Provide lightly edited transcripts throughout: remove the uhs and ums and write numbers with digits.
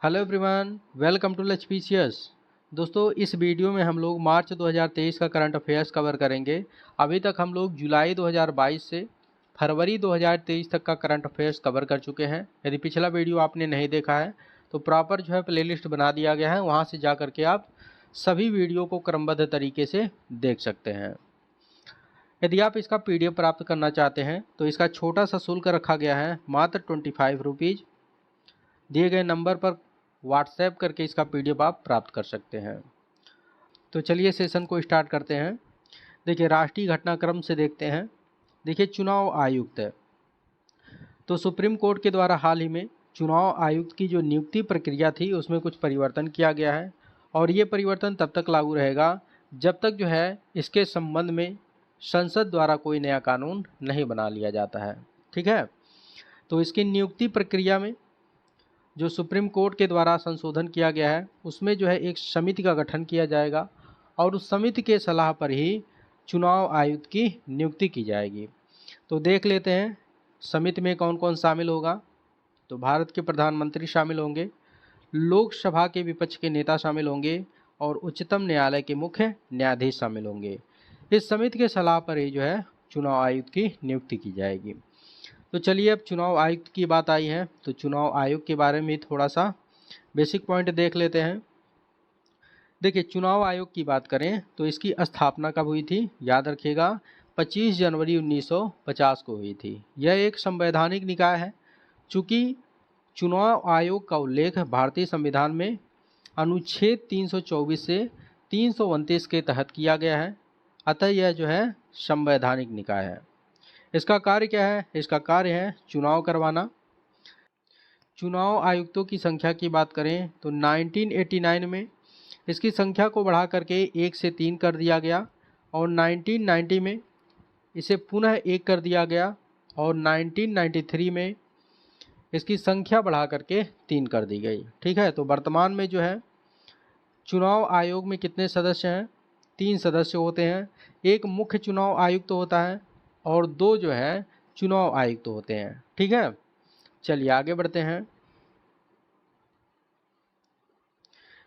Hello everyone, welcome to लचपीसियस। दोस्तों, इस वीडियो में हम लोग मार्च 2023 का करंट अफेयर्स कवर करेंगे। अभी तक हम लोग जुलाई 2022 से फरवरी 2023 तक का करंट अफेयर्स कवर कर चुके हैं। यदि पिछला वीडियो आपने नहीं देखा है तो प्रॉपर जो है प्लेलिस्ट बना दिया गया है, वहाँ से जा करके आप सभी वीडियो को क्रमबद्ध तरीके से देख सकते हैं। यदि आप इसका PDF प्राप्त करना चाहते हैं तो इसका छोटा सा शुल्क रखा गया है, मात्र 25 रुपीज़। दिए गए नंबर पर व्हाट्सएप करके इसका PDF आप प्राप्त कर सकते हैं। तो चलिए सेशन को स्टार्ट करते हैं। देखिए, राष्ट्रीय घटनाक्रम से देखते हैं। देखिए, चुनाव आयुक्त है तो सुप्रीम कोर्ट के द्वारा हाल ही में चुनाव आयुक्त की जो नियुक्ति प्रक्रिया थी उसमें कुछ परिवर्तन किया गया है, और ये परिवर्तन तब तक लागू रहेगा जब तक जो है इसके संबंध में संसद द्वारा कोई नया कानून नहीं बना लिया जाता है। ठीक है, तो इसकी नियुक्ति प्रक्रिया में जो सुप्रीम कोर्ट के द्वारा संशोधन किया गया है उसमें जो है एक समिति का गठन किया जाएगा, और उस समिति के सलाह पर ही चुनाव आयुक्त की नियुक्ति की जाएगी। तो देख लेते हैं समिति में कौन कौन शामिल होगा। तो भारत के प्रधानमंत्री शामिल होंगे, लोकसभा के विपक्ष के नेता शामिल होंगे, और उच्चतम न्यायालय के मुख्य न्यायाधीश शामिल होंगे। इस समिति के सलाह पर ही जो है चुनाव आयुक्त की नियुक्ति की जाएगी। तो चलिए, अब चुनाव आयुक्त की बात आई है तो चुनाव आयोग के बारे में थोड़ा सा बेसिक पॉइंट देख लेते हैं। देखिए, चुनाव आयोग की बात करें तो इसकी स्थापना कब हुई थी, याद रखिएगा 25 जनवरी 1950 को हुई थी। यह एक संवैधानिक निकाय है। चूँकि चुनाव आयोग का उल्लेख भारतीय संविधान में अनुच्छेद 324 से 329 के तहत किया गया है, अतः यह जो है संवैधानिक निकाय है। इसका कार्य क्या है? इसका कार्य है चुनाव करवाना। चुनाव आयुक्तों की संख्या की बात करें तो 1989 में इसकी संख्या को बढ़ा करके 1 से 3 कर दिया गया, और 1990 में इसे पुनः 1 कर दिया गया, और 1993 में इसकी संख्या बढ़ा करके 3 कर दी गई। ठीक है, तो वर्तमान में जो है चुनाव आयोग में कितने सदस्य हैं? 3 सदस्य होते हैं। एक मुख्य चुनाव आयुक्त होता है और 2 जो है चुनाव आयुक्त होते हैं। ठीक है, चलिए आगे बढ़ते हैं।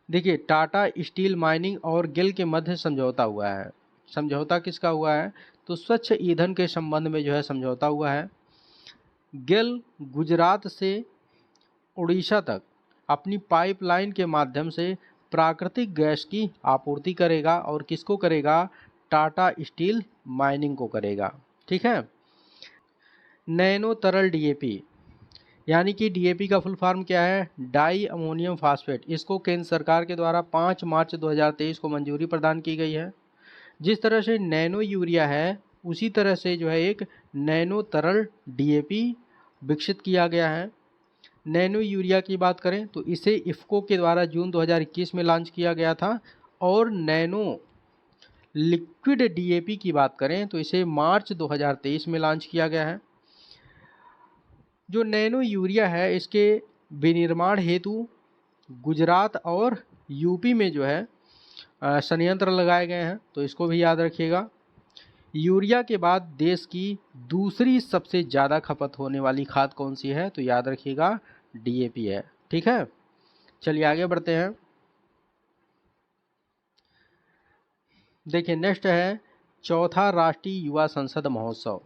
देखिए, टाटा स्टील माइनिंग और गेल के मध्य समझौता हुआ है। समझौता किसका हुआ है? तो स्वच्छ ईंधन के संबंध में जो है समझौता हुआ है। गेल गुजरात से उड़ीसा तक अपनी पाइपलाइन के माध्यम से प्राकृतिक गैस की आपूर्ति करेगा, और किसको करेगा? टाटा स्टील माइनिंग को करेगा। ठीक है, नैनो तरल DAP, यानी कि DAP का फुल फॉर्म क्या है? Di ammonium phosphate. इसको केंद्र सरकार के द्वारा 5 मार्च 2023 को मंजूरी प्रदान की गई है। जिस तरह से नैनो यूरिया है उसी तरह से जो है एक नैनो तरल DAP विकसित किया गया है। नैनो यूरिया की बात करें तो इसे इफ़को के द्वारा जून 2021 में लॉन्च किया गया था, और नैनो लिक्विड DAP की बात करें तो इसे मार्च 2023 में लॉन्च किया गया है। जो नैनो यूरिया है इसके विनिर्माण हेतु गुजरात और यूपी में जो है संयंत्र लगाए गए हैं, तो इसको भी याद रखिएगा। यूरिया के बाद देश की दूसरी सबसे ज़्यादा खपत होने वाली खाद कौन सी है? तो याद रखिएगा DAP है। ठीक है, चलिए आगे बढ़ते हैं। देखिए, नेक्स्ट है चौथा राष्ट्रीय युवा संसद महोत्सव।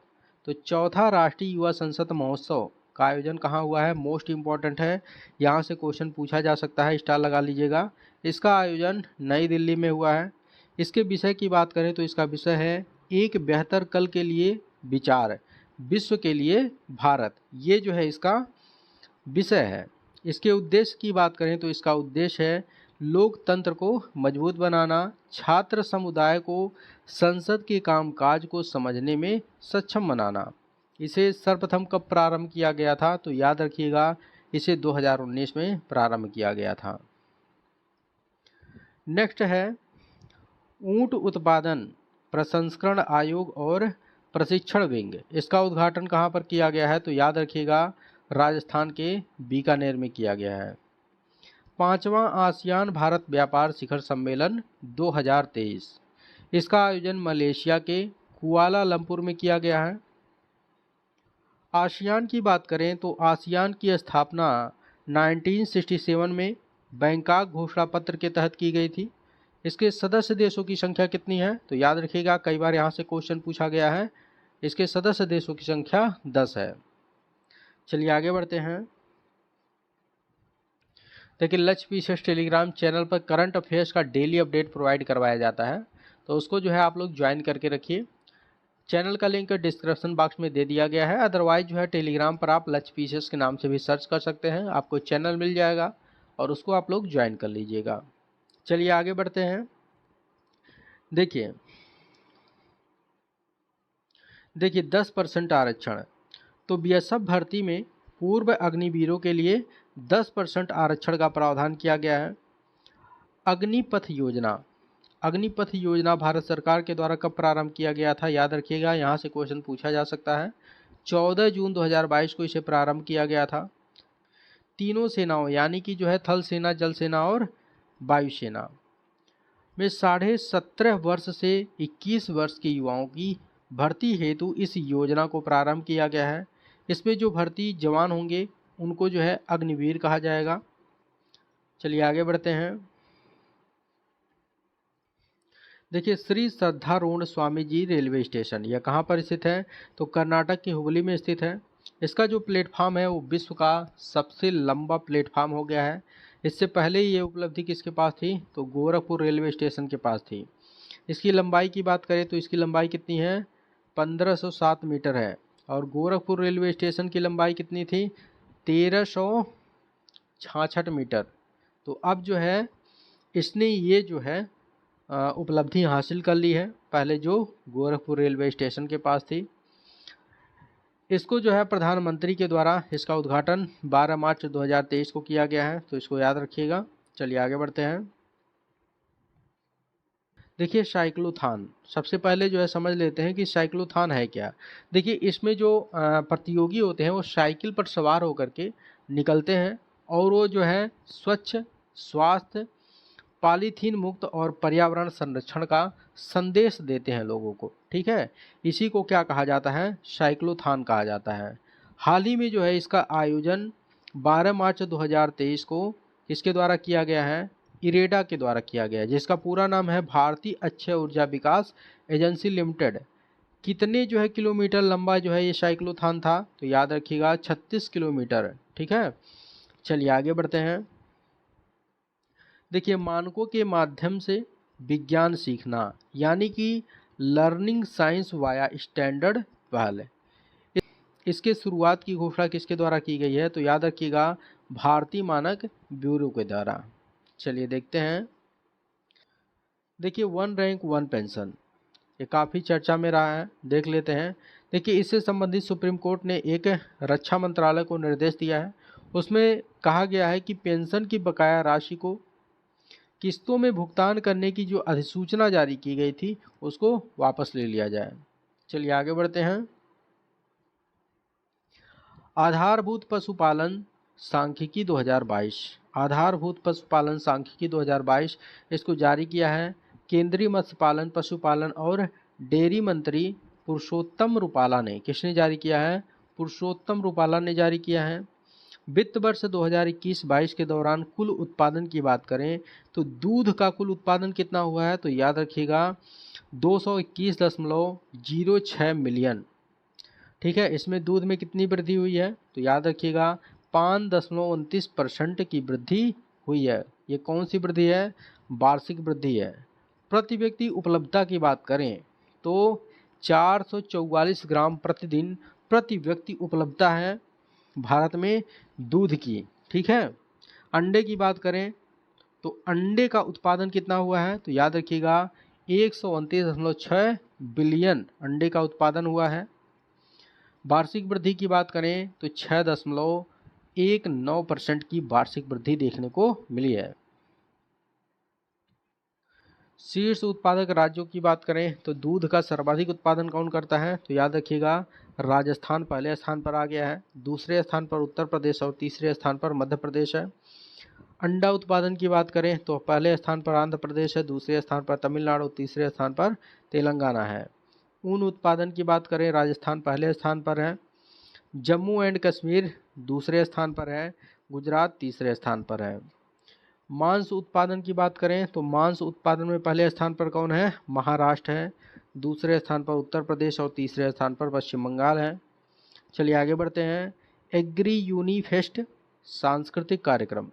तो चौथा राष्ट्रीय युवा संसद महोत्सव का आयोजन कहाँ हुआ है? मोस्ट इम्पॉर्टेंट है, यहाँ से क्वेश्चन पूछा जा सकता है, स्टार लगा लीजिएगा। इसका आयोजन नई दिल्ली में हुआ है। इसके विषय की बात करें तो इसका विषय है एक बेहतर कल के लिए विचार, विश्व के लिए भारत। ये जो है इसका विषय है। इसके उद्देश्य की बात करें तो इसका उद्देश्य है लोकतंत्र को मजबूत बनाना, छात्र समुदाय को संसद के कामकाज को समझने में सक्षम बनाना। इसे सर्वप्रथम कब प्रारंभ किया गया था? तो याद रखिएगा इसे 2019 में प्रारंभ किया गया था। नेक्स्ट है ऊंट उत्पादन प्रसंस्करण आयोग और प्रशिक्षण विंग। इसका उद्घाटन कहाँ पर किया गया है? तो याद रखिएगा राजस्थान के बीकानेर में किया गया है। 5वां आसियान भारत व्यापार शिखर सम्मेलन 2023, इसका आयोजन मलेशिया के कुआलालंपुर में किया गया है। आसियान की बात करें तो आसियान की स्थापना 1967 में बैंकॉक घोषणा पत्र के तहत की गई थी। इसके सदस्य देशों की संख्या कितनी है? तो याद रखिएगा, कई बार यहाँ से क्वेश्चन पूछा गया है। इसके सदस्य देशों की संख्या 10 है। चलिए आगे बढ़ते हैं। देखिए, लक्ष्य पीसीएस टेलीग्राम चैनल पर करंट अफेयर्स का डेली अपडेट प्रोवाइड करवाया जाता है, तो उसको जो है आप लोग ज्वाइन करके रखिए। चैनल का लिंक डिस्क्रिप्शन बॉक्स में दे दिया गया है। अदरवाइज जो है टेलीग्राम पर आप लक्ष्य पीसीएस के नाम से भी सर्च कर सकते हैं, आपको चैनल मिल जाएगा और उसको आप लोग ज्वाइन कर लीजिएगा। चलिए आगे बढ़ते हैं। देखिए 10% आरक्षण, तो बीएसएफ भर्ती में पूर्व अग्निवीरों के लिए 10% आरक्षण का प्रावधान किया गया है। अग्निपथ योजना भारत सरकार के द्वारा कब प्रारंभ किया गया था? याद रखिएगा, यहाँ से क्वेश्चन पूछा जा सकता है। 14 जून 2022 को इसे प्रारंभ किया गया था। तीनों सेनाओं यानी कि जो है थल सेना, जल सेना और वायुसेना में 17.5 वर्ष से 21 वर्ष के युवाओं की भर्ती हेतु इस योजना को प्रारंभ किया गया है। इसमें जो भर्ती जवान होंगे उनको जो है अग्निवीर कहा जाएगा। चलिए आगे बढ़ते हैं। देखिए, श्री श्रद्धारूढ़ स्वामी जी रेलवे स्टेशन, यह कहाँ पर स्थित है? तो कर्नाटक के हुबली में स्थित है। इसका जो प्लेटफार्म है वो विश्व का सबसे लंबा प्लेटफार्म हो गया है। इससे पहले ये उपलब्धि किसके पास थी? तो गोरखपुर रेलवे स्टेशन के पास थी। इसकी लंबाई की बात करें तो इसकी लंबाई कितनी है? 1507 मीटर है। और गोरखपुर रेलवे स्टेशन की लंबाई कितनी थी? 1366 मीटर। तो अब जो है इसने ये जो है उपलब्धि हासिल कर ली है, पहले जो गोरखपुर रेलवे स्टेशन के पास थी। इसको जो है प्रधानमंत्री के द्वारा इसका उद्घाटन 12 मार्च 2023 को किया गया है, तो इसको याद रखिएगा। चलिए आगे बढ़ते हैं। देखिए, साइक्लोथॉन, सबसे पहले जो है समझ लेते हैं कि साइक्लोथॉन है क्या। देखिए, इसमें जो प्रतियोगी होते हैं वो साइकिल पर सवार होकर के निकलते हैं और वो जो है स्वच्छ, स्वास्थ्य, पॉलीथीन मुक्त और पर्यावरण संरक्षण का संदेश देते हैं लोगों को। ठीक है, इसी को क्या कहा जाता है? साइक्लोथॉन कहा जाता है। हाल ही में जो है इसका आयोजन 12 मार्च 2023 को किसके द्वारा किया गया है? इरेडा के द्वारा किया गया है, जिसका पूरा नाम है भारतीय अक्षय ऊर्जा विकास एजेंसी लिमिटेड। कितने जो है किलोमीटर लंबा जो है ये साइक्लोथॉन था? तो याद रखिएगा 36 किलोमीटर। ठीक है, चलिए आगे बढ़ते हैं। देखिए, मानकों के माध्यम से विज्ञान सीखना यानी कि लर्निंग साइंस वाया स्टैंडर्ड पहल, इसके शुरुआत की घोषणा किसके द्वारा की गई है? तो याद रखिएगा भारतीय मानक ब्यूरो के द्वारा। चलिए देखते हैं। देखिए, वन रैंक वन पेंशन, ये काफ़ी चर्चा में रहा है, देख लेते हैं। देखिए, इससे संबंधित सुप्रीम कोर्ट ने एक रक्षा मंत्रालय को निर्देश दिया है। उसमें कहा गया है कि पेंशन की बकाया राशि को किस्तों में भुगतान करने की जो अधिसूचना जारी की गई थी उसको वापस ले लिया जाए। चलिए आगे बढ़ते हैं। आधारभूत पशुपालन सांख्यिकी 2022, आधारभूत पशुपालन सांख्यिकी 2022 इसको जारी किया है केंद्रीय मत्स्य पालन, पशुपालन और डेयरी मंत्री पुरुषोत्तम रूपाला ने। किसने जारी किया है? पुरुषोत्तम रूपाला ने जारी किया है। वित्त वर्ष 2021-22 के दौरान कुल उत्पादन की बात करें तो दूध का कुल उत्पादन कितना हुआ है? तो याद रखिएगा 221.06 मिलियन। ठीक है, इसमें दूध में कितनी वृद्धि हुई है? तो याद रखिएगा 5.29% की वृद्धि हुई है। ये कौन सी वृद्धि है? वार्षिक वृद्धि है। प्रति व्यक्ति उपलब्धता की बात करें तो 444 ग्राम प्रतिदिन प्रति व्यक्ति उपलब्धता है भारत में दूध की। ठीक है, अंडे की बात करें तो अंडे का उत्पादन कितना हुआ है? तो याद रखिएगा 129.6 बिलियन अंडे का उत्पादन हुआ है। वार्षिक वृद्धि की बात करें तो 6.19% की वार्षिक वृद्धि देखने को मिली है। शीर्ष उत्पादक राज्यों की बात करें तो दूध का सर्वाधिक उत्पादन कौन करता है? तो याद रखिएगा राजस्थान पहले स्थान पर आ गया है, दूसरे स्थान पर उत्तर प्रदेश और तीसरे स्थान पर मध्य प्रदेश है। अंडा उत्पादन की बात करें तो पहले स्थान पर आंध्र प्रदेश है, दूसरे स्थान पर तमिलनाडु, तीसरे स्थान पर तेलंगाना है। ऊन उत्पादन की बात करें राजस्थान पहले स्थान पर है, जम्मू एंड कश्मीर दूसरे स्थान पर है, गुजरात तीसरे स्थान पर है। मांस उत्पादन की बात करें तो मांस उत्पादन में पहले स्थान पर कौन है? महाराष्ट्र है, दूसरे स्थान पर उत्तर प्रदेश और तीसरे स्थान पर पश्चिम बंगाल है। चलिए आगे बढ़ते हैं। एग्री यूनिफेस्ट सांस्कृतिक कार्यक्रम,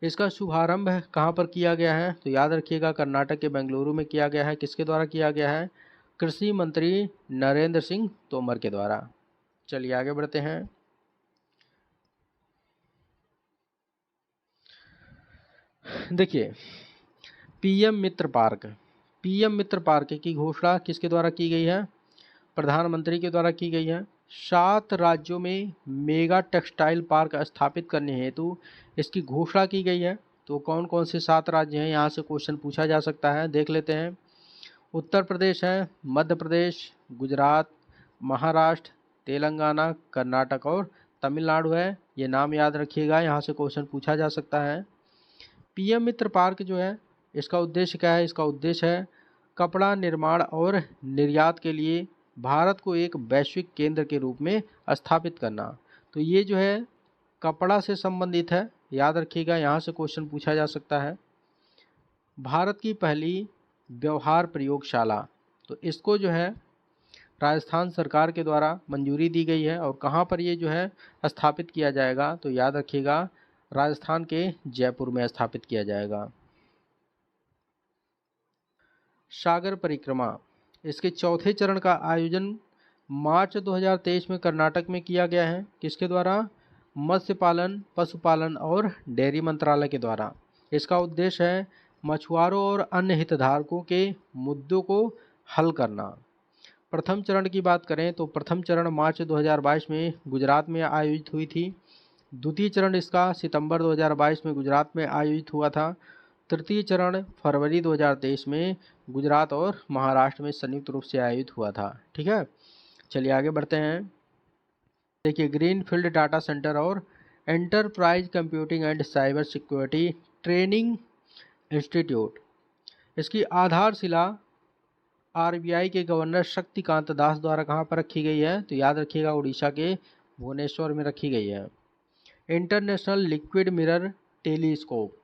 इसका शुभारंभ कहाँ पर किया गया है? तो याद रखिएगा कर्नाटक के बेंगलुरु में किया गया है। किसके द्वारा किया गया है? कृषि मंत्री नरेंद्र सिंह तोमर के द्वारा। चलिए आगे बढ़ते हैं। देखिए पीएम मित्र पार्क, पीएम मित्र पार्क की घोषणा किसके द्वारा की गई है? प्रधानमंत्री के द्वारा की गई है। 7 राज्यों में मेगा टेक्सटाइल पार्क स्थापित करने हेतु इसकी घोषणा की गई है। तो कौन कौन से 7 राज्य हैं, यहाँ से क्वेश्चन पूछा जा सकता है, देख लेते हैं। उत्तर प्रदेश है, मध्य प्रदेश, गुजरात, महाराष्ट्र, तेलंगाना, कर्नाटक और तमिलनाडु है। ये नाम याद रखिएगा, यहाँ से क्वेश्चन पूछा जा सकता है। पीएम मित्र पार्क जो है इसका उद्देश्य क्या है? इसका उद्देश्य है कपड़ा निर्माण और निर्यात के लिए भारत को एक वैश्विक केंद्र के रूप में स्थापित करना। तो ये जो है कपड़ा से संबंधित है, याद रखिएगा, यहाँ से क्वेश्चन पूछा जा सकता है। भारत की पहली व्यवहार प्रयोगशाला, तो इसको जो है राजस्थान सरकार के द्वारा मंजूरी दी गई है। और कहाँ पर ये जो है स्थापित किया जाएगा? तो याद रखिएगा राजस्थान के जयपुर में स्थापित किया जाएगा। सागर परिक्रमा, इसके चौथे चरण का आयोजन मार्च 2023 में कर्नाटक में किया गया है। किसके द्वारा? मत्स्य पालन, पशुपालन और डेयरी मंत्रालय के द्वारा। इसका उद्देश्य है मछुआरों और अन्य हितधारकों के मुद्दों को हल करना। प्रथम चरण की बात करें तो प्रथम चरण मार्च 2022 में गुजरात में आयोजित हुई थी। द्वितीय चरण इसका सितंबर 2022 में गुजरात में आयोजित हुआ था। तृतीय चरण फरवरी 2023 में गुजरात और महाराष्ट्र में संयुक्त रूप से आयोजित हुआ था। ठीक है, चलिए आगे बढ़ते हैं। देखिए ग्रीनफील्ड डाटा सेंटर और enterprise computing and cyber security training institute, इसकी आधारशिला आरबीआई के गवर्नर शक्तिकांत दास द्वारा कहाँ पर रखी गई है? तो याद रखिएगा उड़ीसा के भुवनेश्वर में रखी गई है। इंटरनेशनल लिक्विड मिरर टेलीस्कोप,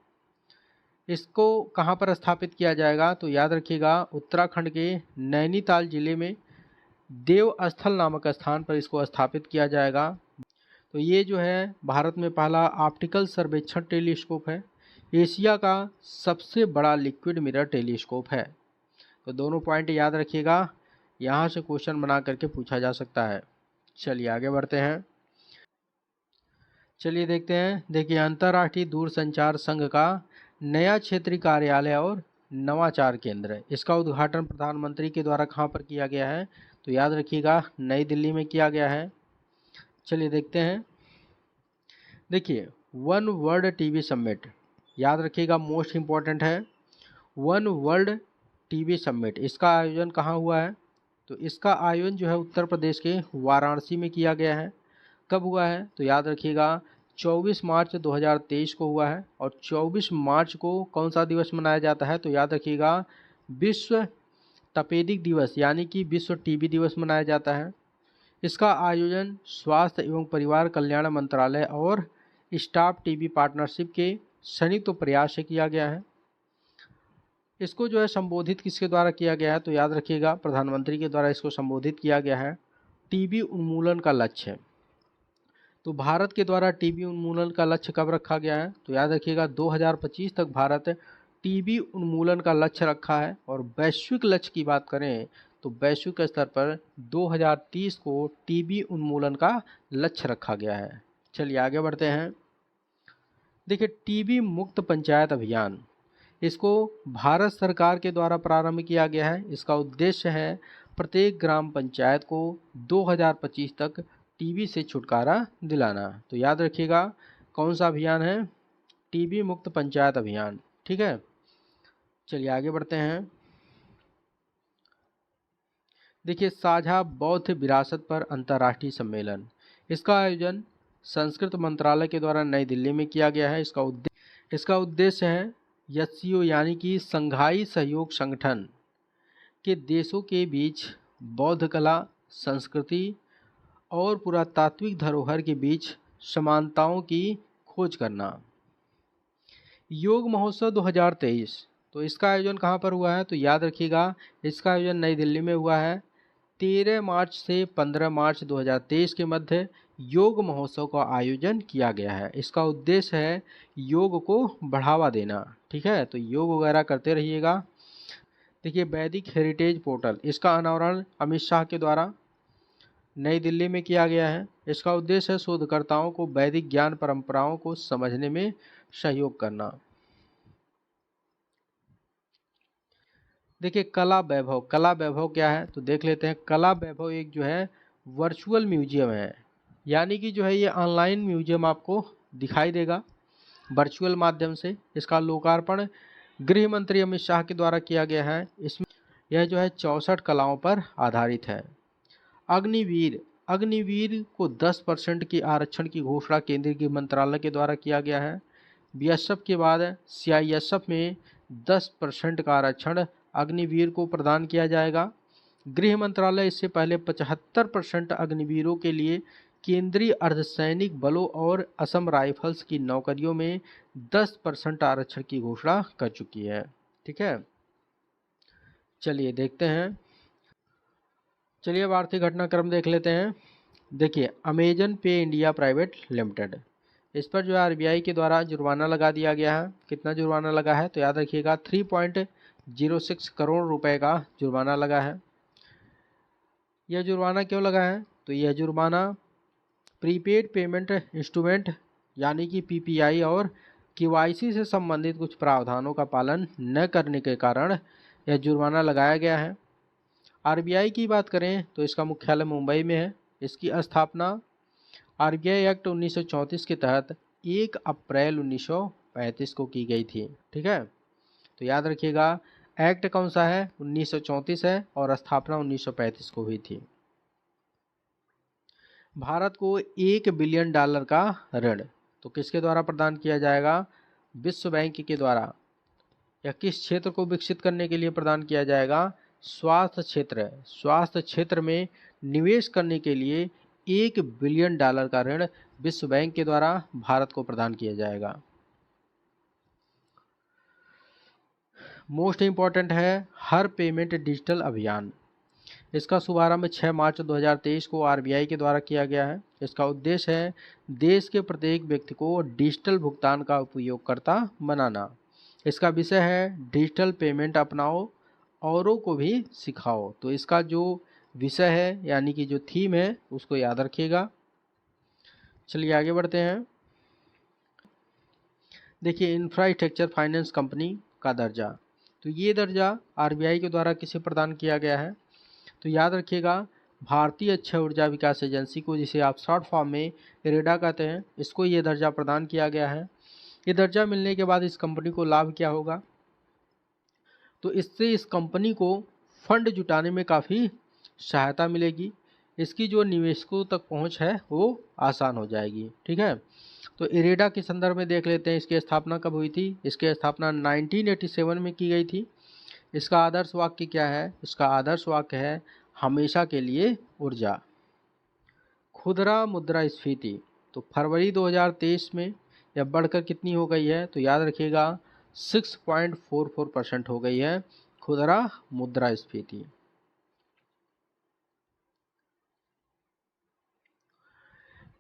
इसको कहाँ पर स्थापित किया जाएगा? तो याद रखिएगा उत्तराखंड के नैनीताल जिले में देवस्थल नामक स्थान पर इसको स्थापित किया जाएगा। तो ये जो है भारत में पहला ऑप्टिकल सर्वेक्षण टेलीस्कोप है, एशिया का सबसे बड़ा लिक्विड मिरर टेलीस्कोप है। तो दोनों पॉइंट याद रखिएगा, यहाँ से क्वेश्चन बना करके पूछा जा सकता है। चलिए आगे बढ़ते हैं। चलिए देखते हैं। देखिए अंतर्राष्ट्रीय दूरसंचार संघ का नया क्षेत्रीय कार्यालय और नवाचार केंद्र, इसका उद्घाटन प्रधानमंत्री के द्वारा कहाँ पर किया गया है? तो याद रखिएगा नई दिल्ली में किया गया है। चलिए देखते हैं। देखिए वन वर्ल्ड टीबी समिट, याद रखिएगा मोस्ट इम्पॉर्टेंट है। वन वर्ल्ड टीबी समिट, इसका आयोजन कहाँ हुआ है? तो इसका आयोजन जो है उत्तर प्रदेश के वाराणसी में किया गया है। कब हुआ है? तो याद रखिएगा 24 मार्च 2023 को हुआ है। और 24 मार्च को कौन सा दिवस मनाया जाता है? तो याद रखिएगा विश्व तपेदिक दिवस यानी कि विश्व टीबी दिवस मनाया जाता है। इसका आयोजन स्वास्थ्य एवं परिवार कल्याण मंत्रालय और स्टाफ टीबी पार्टनरशिप के संयुक्त प्रयास से किया गया है। इसको जो है संबोधित किसके द्वारा किया गया है? तो याद रखिएगा प्रधानमंत्री के द्वारा इसको संबोधित किया गया है। टीबी उन्मूलन का लक्ष्य है। तो भारत के द्वारा टीबी उन्मूलन का लक्ष्य कब रखा गया है? तो याद रखिएगा 2025 तक भारत टीबी उन्मूलन का लक्ष्य रखा है। और वैश्विक लक्ष्य की बात करें तो वैश्विक स्तर पर 2030 को टीबी उन्मूलन का लक्ष्य रखा गया है। चलिए आगे बढ़ते हैं। देखिए टीबी मुक्त पंचायत अभियान, इसको भारत सरकार के द्वारा प्रारंभ किया गया है। इसका उद्देश्य है प्रत्येक ग्राम पंचायत को 2025 तक टीबी से छुटकारा दिलाना। तो याद रखिएगा कौन सा अभियान है? टीबी मुक्त पंचायत अभियान। ठीक है, चलिए आगे बढ़ते हैं। देखिए साझा बौद्ध विरासत पर अंतर्राष्ट्रीय सम्मेलन, इसका आयोजन संस्कृत मंत्रालय के द्वारा नई दिल्ली में किया गया है। इसका उद्देश्य है एससीओ यानी कि संघाई सहयोग संगठन के देशों के बीच बौद्ध कला, संस्कृति और पुरातात्विक धरोहर के बीच समानताओं की खोज करना। योग महोत्सव 2023, तो इसका आयोजन कहाँ पर हुआ है? तो याद रखिएगा, इसका आयोजन नई दिल्ली में हुआ है। 13 मार्च से 15 मार्च 2023 के मध्य योग महोत्सव का आयोजन किया गया है। इसका उद्देश्य है योग को बढ़ावा देना। ठीक है, तो योग वगैरह करते रहिएगा। देखिए, वैदिक हेरिटेज पोर्टल, इसका अनावरण अमित शाह के द्वारा नई दिल्ली में किया गया है। इसका उद्देश्य है शोधकर्ताओं को वैदिक ज्ञान परंपराओं को समझने में सहयोग करना। देखिए, कला वैभव, कला वैभव क्या है? तो देख लेते हैं। कला वैभव एक जो है वर्चुअल म्यूजियम है, यानी कि जो है ये ऑनलाइन म्यूजियम आपको दिखाई देगा वर्चुअल माध्यम से। इसका लोकार्पण गृह मंत्री अमित शाह के द्वारा किया गया है। इसमें यह जो है 64 कलाओं पर आधारित है। अग्निवीर, अग्निवीर को 10% की आरक्षण की घोषणा केंद्रीय गृह मंत्रालय के द्वारा किया गया है। बीएसएफ के बाद सीआईएसएफ में 10% का आरक्षण अग्निवीर को प्रदान किया जाएगा। गृह मंत्रालय इससे पहले 75% अग्निवीरों के लिए केंद्रीय अर्धसैनिक बलों और असम राइफल्स की नौकरियों में 10% आरक्षण की घोषणा कर चुकी है। ठीक है, चलिए देखते हैं। चलिए अब आर्थिक घटनाक्रम देख लेते हैं। देखिए, अमेजन पे इंडिया प्राइवेट लिमिटेड, इस पर जो है आरबीआई के द्वारा जुर्माना लगा दिया गया है। कितना जुर्माना लगा है? तो याद रखिएगा 3.06 करोड़ रुपए का जुर्माना लगा है। यह जुर्माना क्यों लगा है? तो यह जुर्माना प्रीपेड पेमेंट इंस्ट्रूमेंट यानी कि पीपीआई और केवाईसी से संबंधित कुछ प्रावधानों का पालन न करने के कारण यह जुर्माना लगाया गया है। आरबीआई की बात करें तो इसका मुख्यालय मुंबई में है। इसकी स्थापना आरबीआई एक्ट 1934 के तहत 1 अप्रैल 1935 को की गई थी। ठीक है, तो याद रखिएगा एक्ट कौन सा है? 1934 है और स्थापना 1935 को हुई थी। भारत को $1 बिलियन का ऋण तो किसके द्वारा प्रदान किया जाएगा? विश्व बैंक के द्वारा। यह किस क्षेत्र को विकसित करने के लिए प्रदान किया जाएगा? स्वास्थ्य क्षेत्र। स्वास्थ्य क्षेत्र में निवेश करने के लिए $1 बिलियन का ऋण विश्व बैंक के द्वारा भारत को प्रदान किया जाएगा। मोस्ट इम्पॉर्टेंट है हर पेमेंट डिजिटल अभियान। इसका शुभारंभ 6 मार्च 2023 को आरबीआई के द्वारा किया गया है। इसका उद्देश्य है देश के प्रत्येक व्यक्ति को डिजिटल भुगतान का उपयोगकर्ता बनाना। इसका विषय है डिजिटल पेमेंट अपनाओ, औरों को भी सिखाओ। तो इसका जो विषय है यानी कि जो थीम है उसको याद रखिएगा। चलिए आगे बढ़ते हैं। देखिए, इंफ्रास्ट्रक्चर फाइनेंस कंपनी का दर्जा, तो ये दर्जा आरबीआई के द्वारा किसे प्रदान किया गया है? तो याद रखिएगा भारतीय अक्षय ऊर्जा विकास एजेंसी को, जिसे आप शॉर्ट फॉर्म में इरेडा कहते हैं, इसको ये दर्जा प्रदान किया गया है। ये दर्जा मिलने के बाद इस कंपनी को लाभ क्या होगा? तो इससे इस कंपनी को फंड जुटाने में काफ़ी सहायता मिलेगी। इसकी जो निवेशकों तक पहुंच है वो आसान हो जाएगी। ठीक है, तो इरेडा के संदर्भ में देख लेते हैं इसकी स्थापना कब हुई थी। इसकी स्थापना 1987 में की गई थी। इसका आदर्श वाक्य क्या है? इसका आदर्श वाक्य है हमेशा के लिए ऊर्जा। खुदरा मुद्रास्फीति, तो फरवरी 2023 में यह बढ़कर कितनी हो गई है? तो याद रखिएगा 6.44% हो गई है खुदरा मुद्रास्फीति।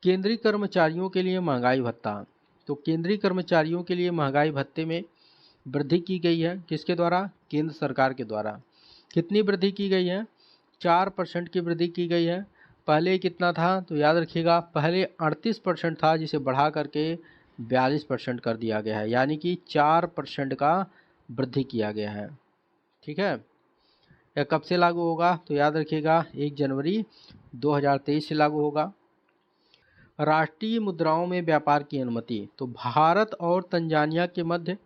केंद्रीय कर्मचारियों के लिए महंगाई भत्ता, तो केंद्रीय कर्मचारियों के लिए महंगाई भत्ते में वृद्धि की गई है। किसके द्वारा? केंद्र सरकार के द्वारा। कितनी वृद्धि की गई है? 4% की वृद्धि की गई है। पहले कितना था? तो याद रखिएगा पहले 38% था, जिसे बढ़ा करके 42% कर दिया गया है, यानी कि 4% का वृद्धि किया गया है। ठीक है, यह कब से लागू होगा? तो याद रखिएगा 1 जनवरी 2023 से लागू होगा। राष्ट्रीय मुद्राओं में व्यापार की अनुमति, तो भारत और तंजानिया के मध्य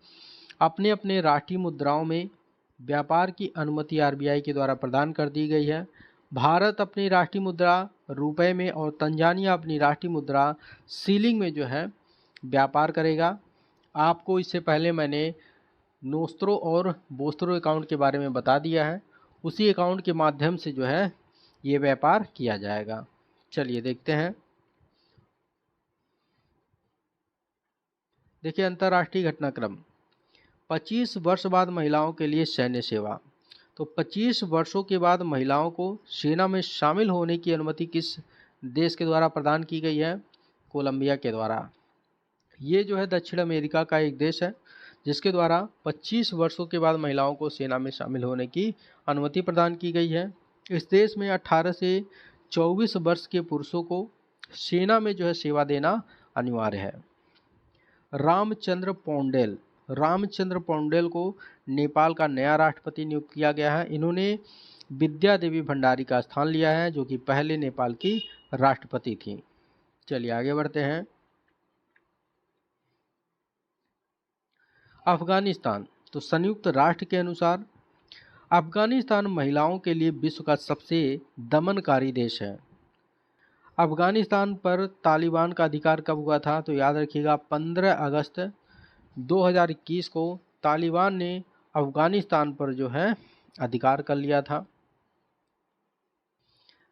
अपने अपने राष्ट्रीय मुद्राओं में व्यापार की अनुमति आरबीआई के द्वारा प्रदान कर दी गई है। भारत अपनी राष्ट्रीय मुद्रा रुपए में और तंजानिया अपनी राष्ट्रीय मुद्रा सीलिंग में जो है व्यापार करेगा। आपको इससे पहले मैंने नोस्त्रो और बोस्त्रो अकाउंट के बारे में बता दिया है। उसी अकाउंट के माध्यम से जो है ये व्यापार किया जाएगा। चलिए देखते हैं। देखिए, अंतर्राष्ट्रीय घटनाक्रम, 25 वर्ष बाद महिलाओं के लिए सैन्य सेवा। तो 25 वर्षों के बाद महिलाओं को सेना में शामिल होने की अनुमति किस देश के द्वारा प्रदान की गई है? कोलंबिया के द्वारा। ये जो है दक्षिण अमेरिका का एक देश है जिसके द्वारा 25 वर्षों के बाद महिलाओं को सेना में शामिल होने की अनुमति प्रदान की गई है। इस देश में 18 से 24 वर्ष के पुरुषों को सेना में जो है सेवा देना अनिवार्य है। रामचंद्र पौंडेल को नेपाल का नया राष्ट्रपति नियुक्त किया गया है। इन्होंने विद्या देवी भंडारी का स्थान लिया है जो कि पहले नेपाल की राष्ट्रपति थी। चलिए आगे बढ़ते हैं। अफगानिस्तान। तो संयुक्त राष्ट्र के अनुसार अफगानिस्तान महिलाओं के लिए विश्व का सबसे दमनकारी देश है। अफगानिस्तान पर तालिबान का अधिकार कब हुआ था? तो याद रखिएगा 15 अगस्त 2021 को तालिबान ने अफगानिस्तान पर जो है अधिकार कर लिया था।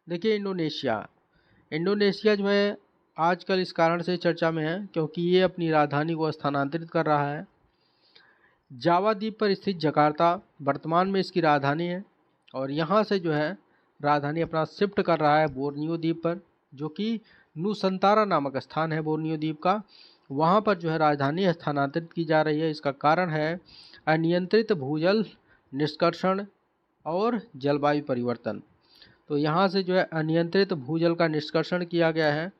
देखिए इंडोनेशिया जो है आजकल इस कारण से चर्चा में है क्योंकि ये अपनी राजधानी को स्थानांतरित कर रहा है। जावा द्वीप पर स्थित जकार्ता वर्तमान में इसकी राजधानी है और यहाँ से जो है राजधानी अपना शिफ्ट कर रहा है बोर्नियो द्वीप पर, जो कि नुसंतारा नामक स्थान है बोर्नियो द्वीप का। वहाँ पर जो है राजधानी स्थानांतरित की जा रही है। इसका कारण है अनियंत्रित भूजल निष्कर्षण और जलवायु परिवर्तन। तो यहाँ से जो है अनियंत्रित भूजल का निष्कर्षण किया गया है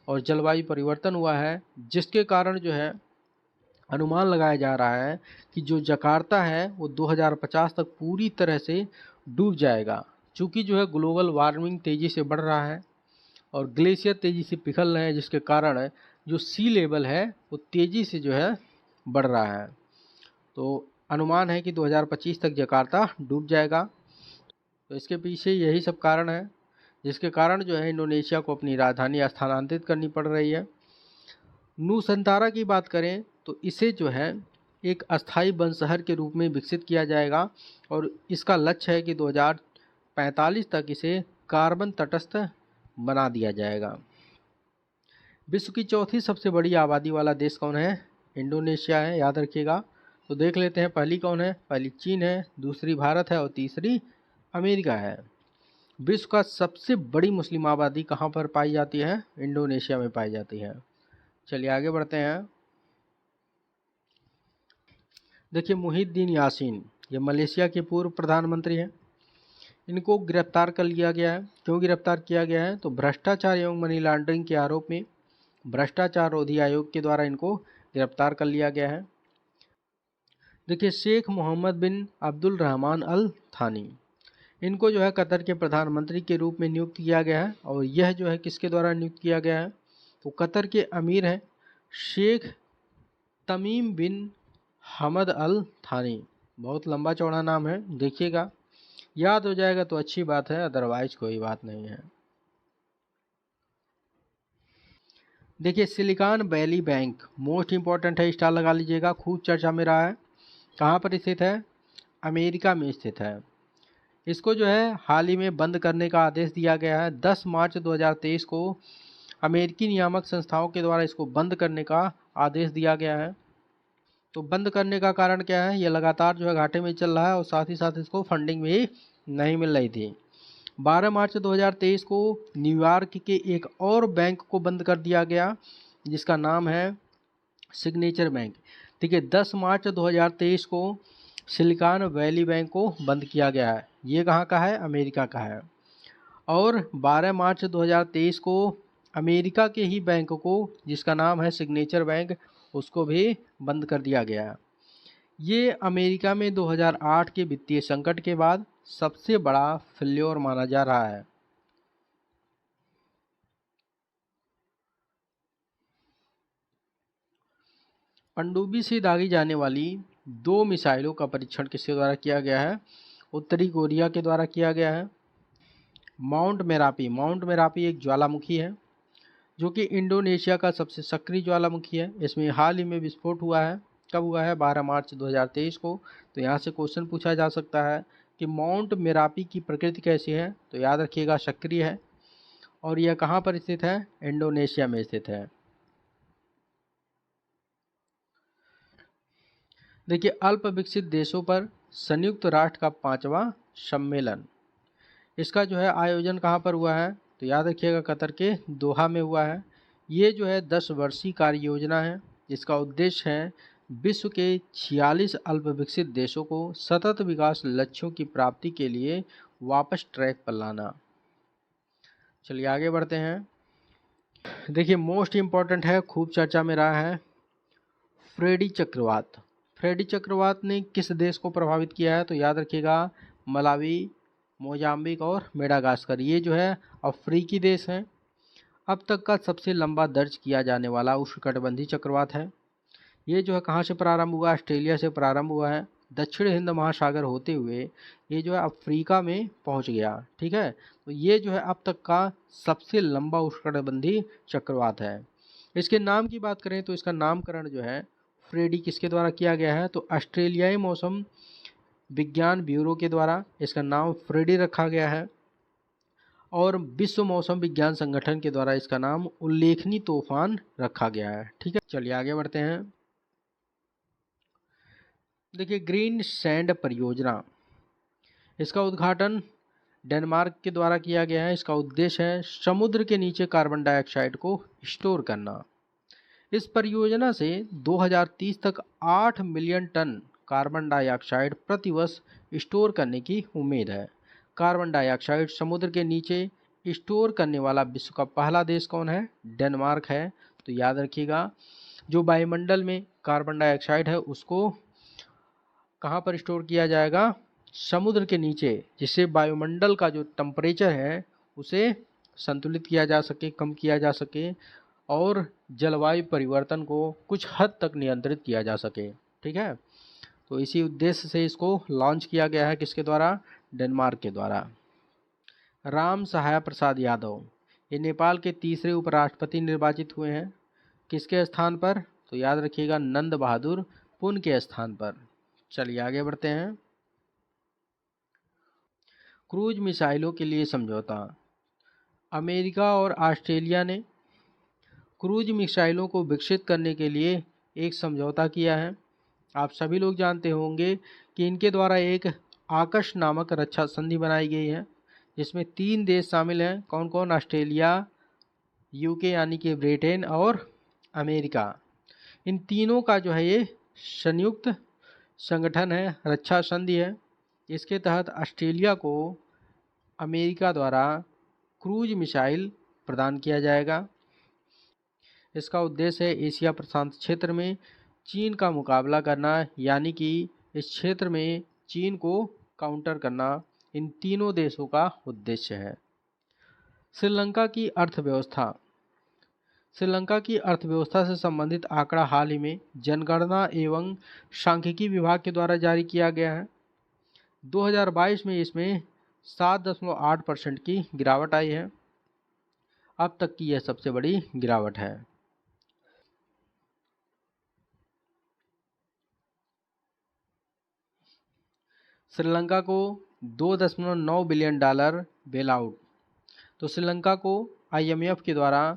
और जलवायु परिवर्तन हुआ है, जिसके कारण जो है अनुमान लगाया जा रहा है कि जो जकार्ता है वो 2050 तक पूरी तरह से डूब जाएगा। चूँकि जो है ग्लोबल वार्मिंग तेज़ी से बढ़ रहा है और ग्लेशियर तेज़ी से पिघल रहे हैं, जिसके कारण जो सी लेवल है वो तेज़ी से जो है बढ़ रहा है। तो अनुमान है कि 2025 तक जकार्ता डूब जाएगा। तो इसके पीछे यही सब कारण है जिसके कारण जो है इंडोनेशिया को अपनी राजधानी स्थानांतरित करनी पड़ रही है। नुसंतारा की बात करें तो इसे जो है एक अस्थायी वन शहर के रूप में विकसित किया जाएगा और इसका लक्ष्य है कि 2045 तक इसे कार्बन तटस्थ बना दिया जाएगा। विश्व की चौथी सबसे बड़ी आबादी वाला देश कौन है? इंडोनेशिया है, याद रखिएगा। तो देख लेते हैं पहली कौन है। पहली चीन है, दूसरी भारत है और तीसरी अमेरिका है। विश्व का सबसे बड़ी मुस्लिम आबादी कहाँ पर पाई जाती है? इंडोनेशिया में पाई जाती है। चलिए आगे बढ़ते हैं। देखिए मुहिद्दीन यासीन, ये मलेशिया के पूर्व प्रधानमंत्री हैं। इनको गिरफ्तार कर लिया गया है। क्यों गिरफ्तार किया गया है? तो भ्रष्टाचार एवं मनी लॉन्ड्रिंग के आरोप में भ्रष्टाचार रोधी आयोग के द्वारा इनको गिरफ्तार कर लिया गया है। देखिए शेख मोहम्मद बिन अब्दुल रहमान अल थानी, इनको जो है कतर के प्रधानमंत्री के रूप में नियुक्त किया गया है और यह जो है किसके द्वारा नियुक्त किया गया है? तो कतर के अमीर हैं शेख तमीम बिन हमद अल थानी। बहुत लंबा चौड़ा नाम है, देखिएगा, याद हो जाएगा तो अच्छी बात है, अदरवाइज कोई बात नहीं है। देखिए silicon valley bank most important है, स्टार लगा लीजिएगा, खूब चर्चा में रहा है। कहाँ पर स्थित है? अमेरिका में स्थित है। इसको जो है हाल ही में बंद करने का आदेश दिया गया है। 10 मार्च 2023 को अमेरिकी नियामक संस्थाओं के द्वारा इसको बंद करने का आदेश दिया गया है। तो बंद करने का कारण क्या है? ये लगातार जो है घाटे में चल रहा है और साथ ही साथ इसको फंडिंग भी नहीं मिल रही थी। 12 मार्च 2023 को न्यूयॉर्क के एक और बैंक को बंद कर दिया गया जिसका नाम है सिग्नेचर बैंक। ठीक है, 10 मार्च 2023 को सिलिकॉन वैली बैंक को बंद किया गया है। ये कहाँ का है? अमेरिका का है। और 12 मार्च 2023 को अमेरिका के ही बैंक को जिसका नाम है सिग्नेचर बैंक, उसको भी बंद कर दिया गया। ये अमेरिका में 2008 के वित्तीय संकट के बाद सबसे बड़ा फेल्योर माना जा रहा है। पनडुब्बी से दागी जाने वाली 2 मिसाइलों का परीक्षण किसके द्वारा किया गया है? उत्तरी कोरिया के द्वारा किया गया है। माउंट मेरापी एक ज्वालामुखी है जो कि इंडोनेशिया का सबसे सक्रिय ज्वालामुखी है। इसमें हाल ही में विस्फोट हुआ है। कब हुआ है? 12 मार्च 2023 को। तो यहाँ से क्वेश्चन पूछा जा सकता है कि माउंट मेरापी की प्रकृति कैसी है? तो याद रखिएगा सक्रिय है। और यह कहाँ पर स्थित है? इंडोनेशिया में स्थित है। देखिए, अल्प विकसित देशों पर संयुक्त राष्ट्र का 5वां सम्मेलन, इसका जो है आयोजन कहाँ पर हुआ है, तो याद रखिएगा कतर के दोहा में हुआ है। ये जो है 10 वर्षीय कार्य योजना है। इसका उद्देश्य है विश्व के 46 अल्प विकसित देशों को सतत विकास लक्ष्यों की प्राप्ति के लिए वापस ट्रैक पर लाना। चलिए आगे बढ़ते हैं। देखिए, मोस्ट इम्पॉर्टेंट है, खूब चर्चा में रहा है, फ्रेडी चक्रवात। फ्रेडी चक्रवात ने किस देश को प्रभावित किया है, तो याद रखिएगा मलावी, मोजाम्बिक और मेडागास्कर। ये जो है अफ्रीकी देश हैं। अब तक का सबसे लंबा दर्ज किया जाने वाला उष्णकटिबंधीय चक्रवात है। ये जो है कहाँ से प्रारंभ हुआ, ऑस्ट्रेलिया से प्रारंभ हुआ है, दक्षिण हिंद महासागर होते हुए ये जो है अफ्रीका में पहुंच गया। ठीक है, तो ये जो है अब तक का सबसे लंबा उष्णकटिबंधीय चक्रवात है। इसके नाम की बात करें तो इसका नामकरण जो है फ्रेडी किसके द्वारा किया गया है, तो ऑस्ट्रेलियाई मौसम विज्ञान ब्यूरो के द्वारा इसका नाम फ्रेडी रखा गया है, और विश्व मौसम विज्ञान संगठन के द्वारा इसका नाम उल्लेखनीय तूफान रखा गया है। ठीक है, चलिए आगे बढ़ते हैं। देखिए, ग्रीन सैंड परियोजना, इसका उद्घाटन डेनमार्क के द्वारा किया गया है। इसका उद्देश्य है समुद्र के नीचे कार्बन डाइऑक्साइड को स्टोर करना। इस परियोजना से 2030 तक 8 मिलियन टन कार्बन डाइऑक्साइड प्रति वर्ष स्टोर करने की उम्मीद है। कार्बन डाइऑक्साइड समुद्र के नीचे स्टोर करने वाला विश्व का पहला देश कौन है, डेनमार्क है। तो याद रखिएगा, जो वायुमंडल में कार्बन डाइऑक्साइड है उसको कहाँ पर स्टोर किया जाएगा, समुद्र के नीचे, जिससे वायुमंडल का जो टेम्परेचर है उसे संतुलित किया जा सके, कम किया जा सके, और जलवायु परिवर्तन को कुछ हद तक नियंत्रित किया जा सके। ठीक है, तो इसी उद्देश्य से इसको लॉन्च किया गया है, किसके द्वारा, डेनमार्क के द्वारा। राम सहाय प्रसाद यादव, ये नेपाल के तीसरे उपराष्ट्रपति निर्वाचित हुए हैं। किसके स्थान पर, तो याद रखिएगा नंद बहादुर पुन के स्थान पर। चलिए आगे बढ़ते हैं। क्रूज मिसाइलों के लिए समझौता, अमेरिका और ऑस्ट्रेलिया ने क्रूज मिसाइलों को विकसित करने के लिए एक समझौता किया है। आप सभी लोग जानते होंगे कि इनके द्वारा एक आकश नामक रक्षा संधि बनाई गई है, जिसमें 3 देश शामिल हैं। कौन कौन, ऑस्ट्रेलिया, यूके यानी कि ब्रिटेन और अमेरिका। इन तीनों का जो है ये संयुक्त संगठन है, रक्षा संधि है। इसके तहत ऑस्ट्रेलिया को अमेरिका द्वारा क्रूज मिसाइल प्रदान किया जाएगा। इसका उद्देश्य है एशिया प्रशांत क्षेत्र में चीन का मुकाबला करना, यानी कि इस क्षेत्र में चीन को काउंटर करना इन तीनों देशों का उद्देश्य है। श्रीलंका की अर्थव्यवस्था, श्रीलंका की अर्थव्यवस्था से संबंधित आंकड़ा हाल ही में जनगणना एवं सांख्यिकी विभाग के द्वारा जारी किया गया है। 2022 में इसमें 7.8% की गिरावट आई है। अब तक की यह सबसे बड़ी गिरावट है। श्रीलंका को $2.9 बिलियन बेल आउट, तो श्रीलंका को IMF के द्वारा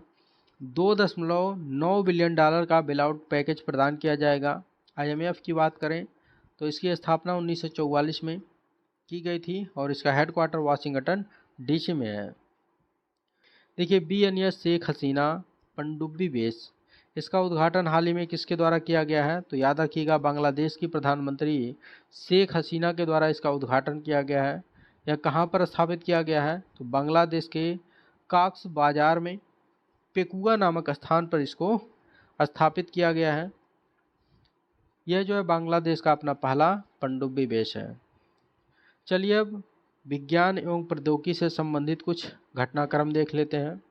$2.9 बिलियन का बेल आउट पैकेज प्रदान किया जाएगा। IMF की बात करें तो इसकी स्थापना 1944 में की गई थी और इसका हेडक्वार्टर वाशिंगटन DC में है। देखिए, BNS शेख हसीना पनडुब्बी बेस, इसका उद्घाटन हाल ही में किसके द्वारा किया गया है, तो याद रखिएगा बांग्लादेश की प्रधानमंत्री शेख हसीना के द्वारा इसका उद्घाटन किया गया है। यह कहाँ पर स्थापित किया गया है, तो बांग्लादेश के काक्स बाजार में पेकुआ नामक स्थान पर इसको स्थापित किया गया है। यह जो है बांग्लादेश का अपना पहला पनडुब्बी बेस है। चलिए अब विज्ञान एवं प्रौद्योगिकी से संबंधित कुछ घटनाक्रम देख लेते हैं।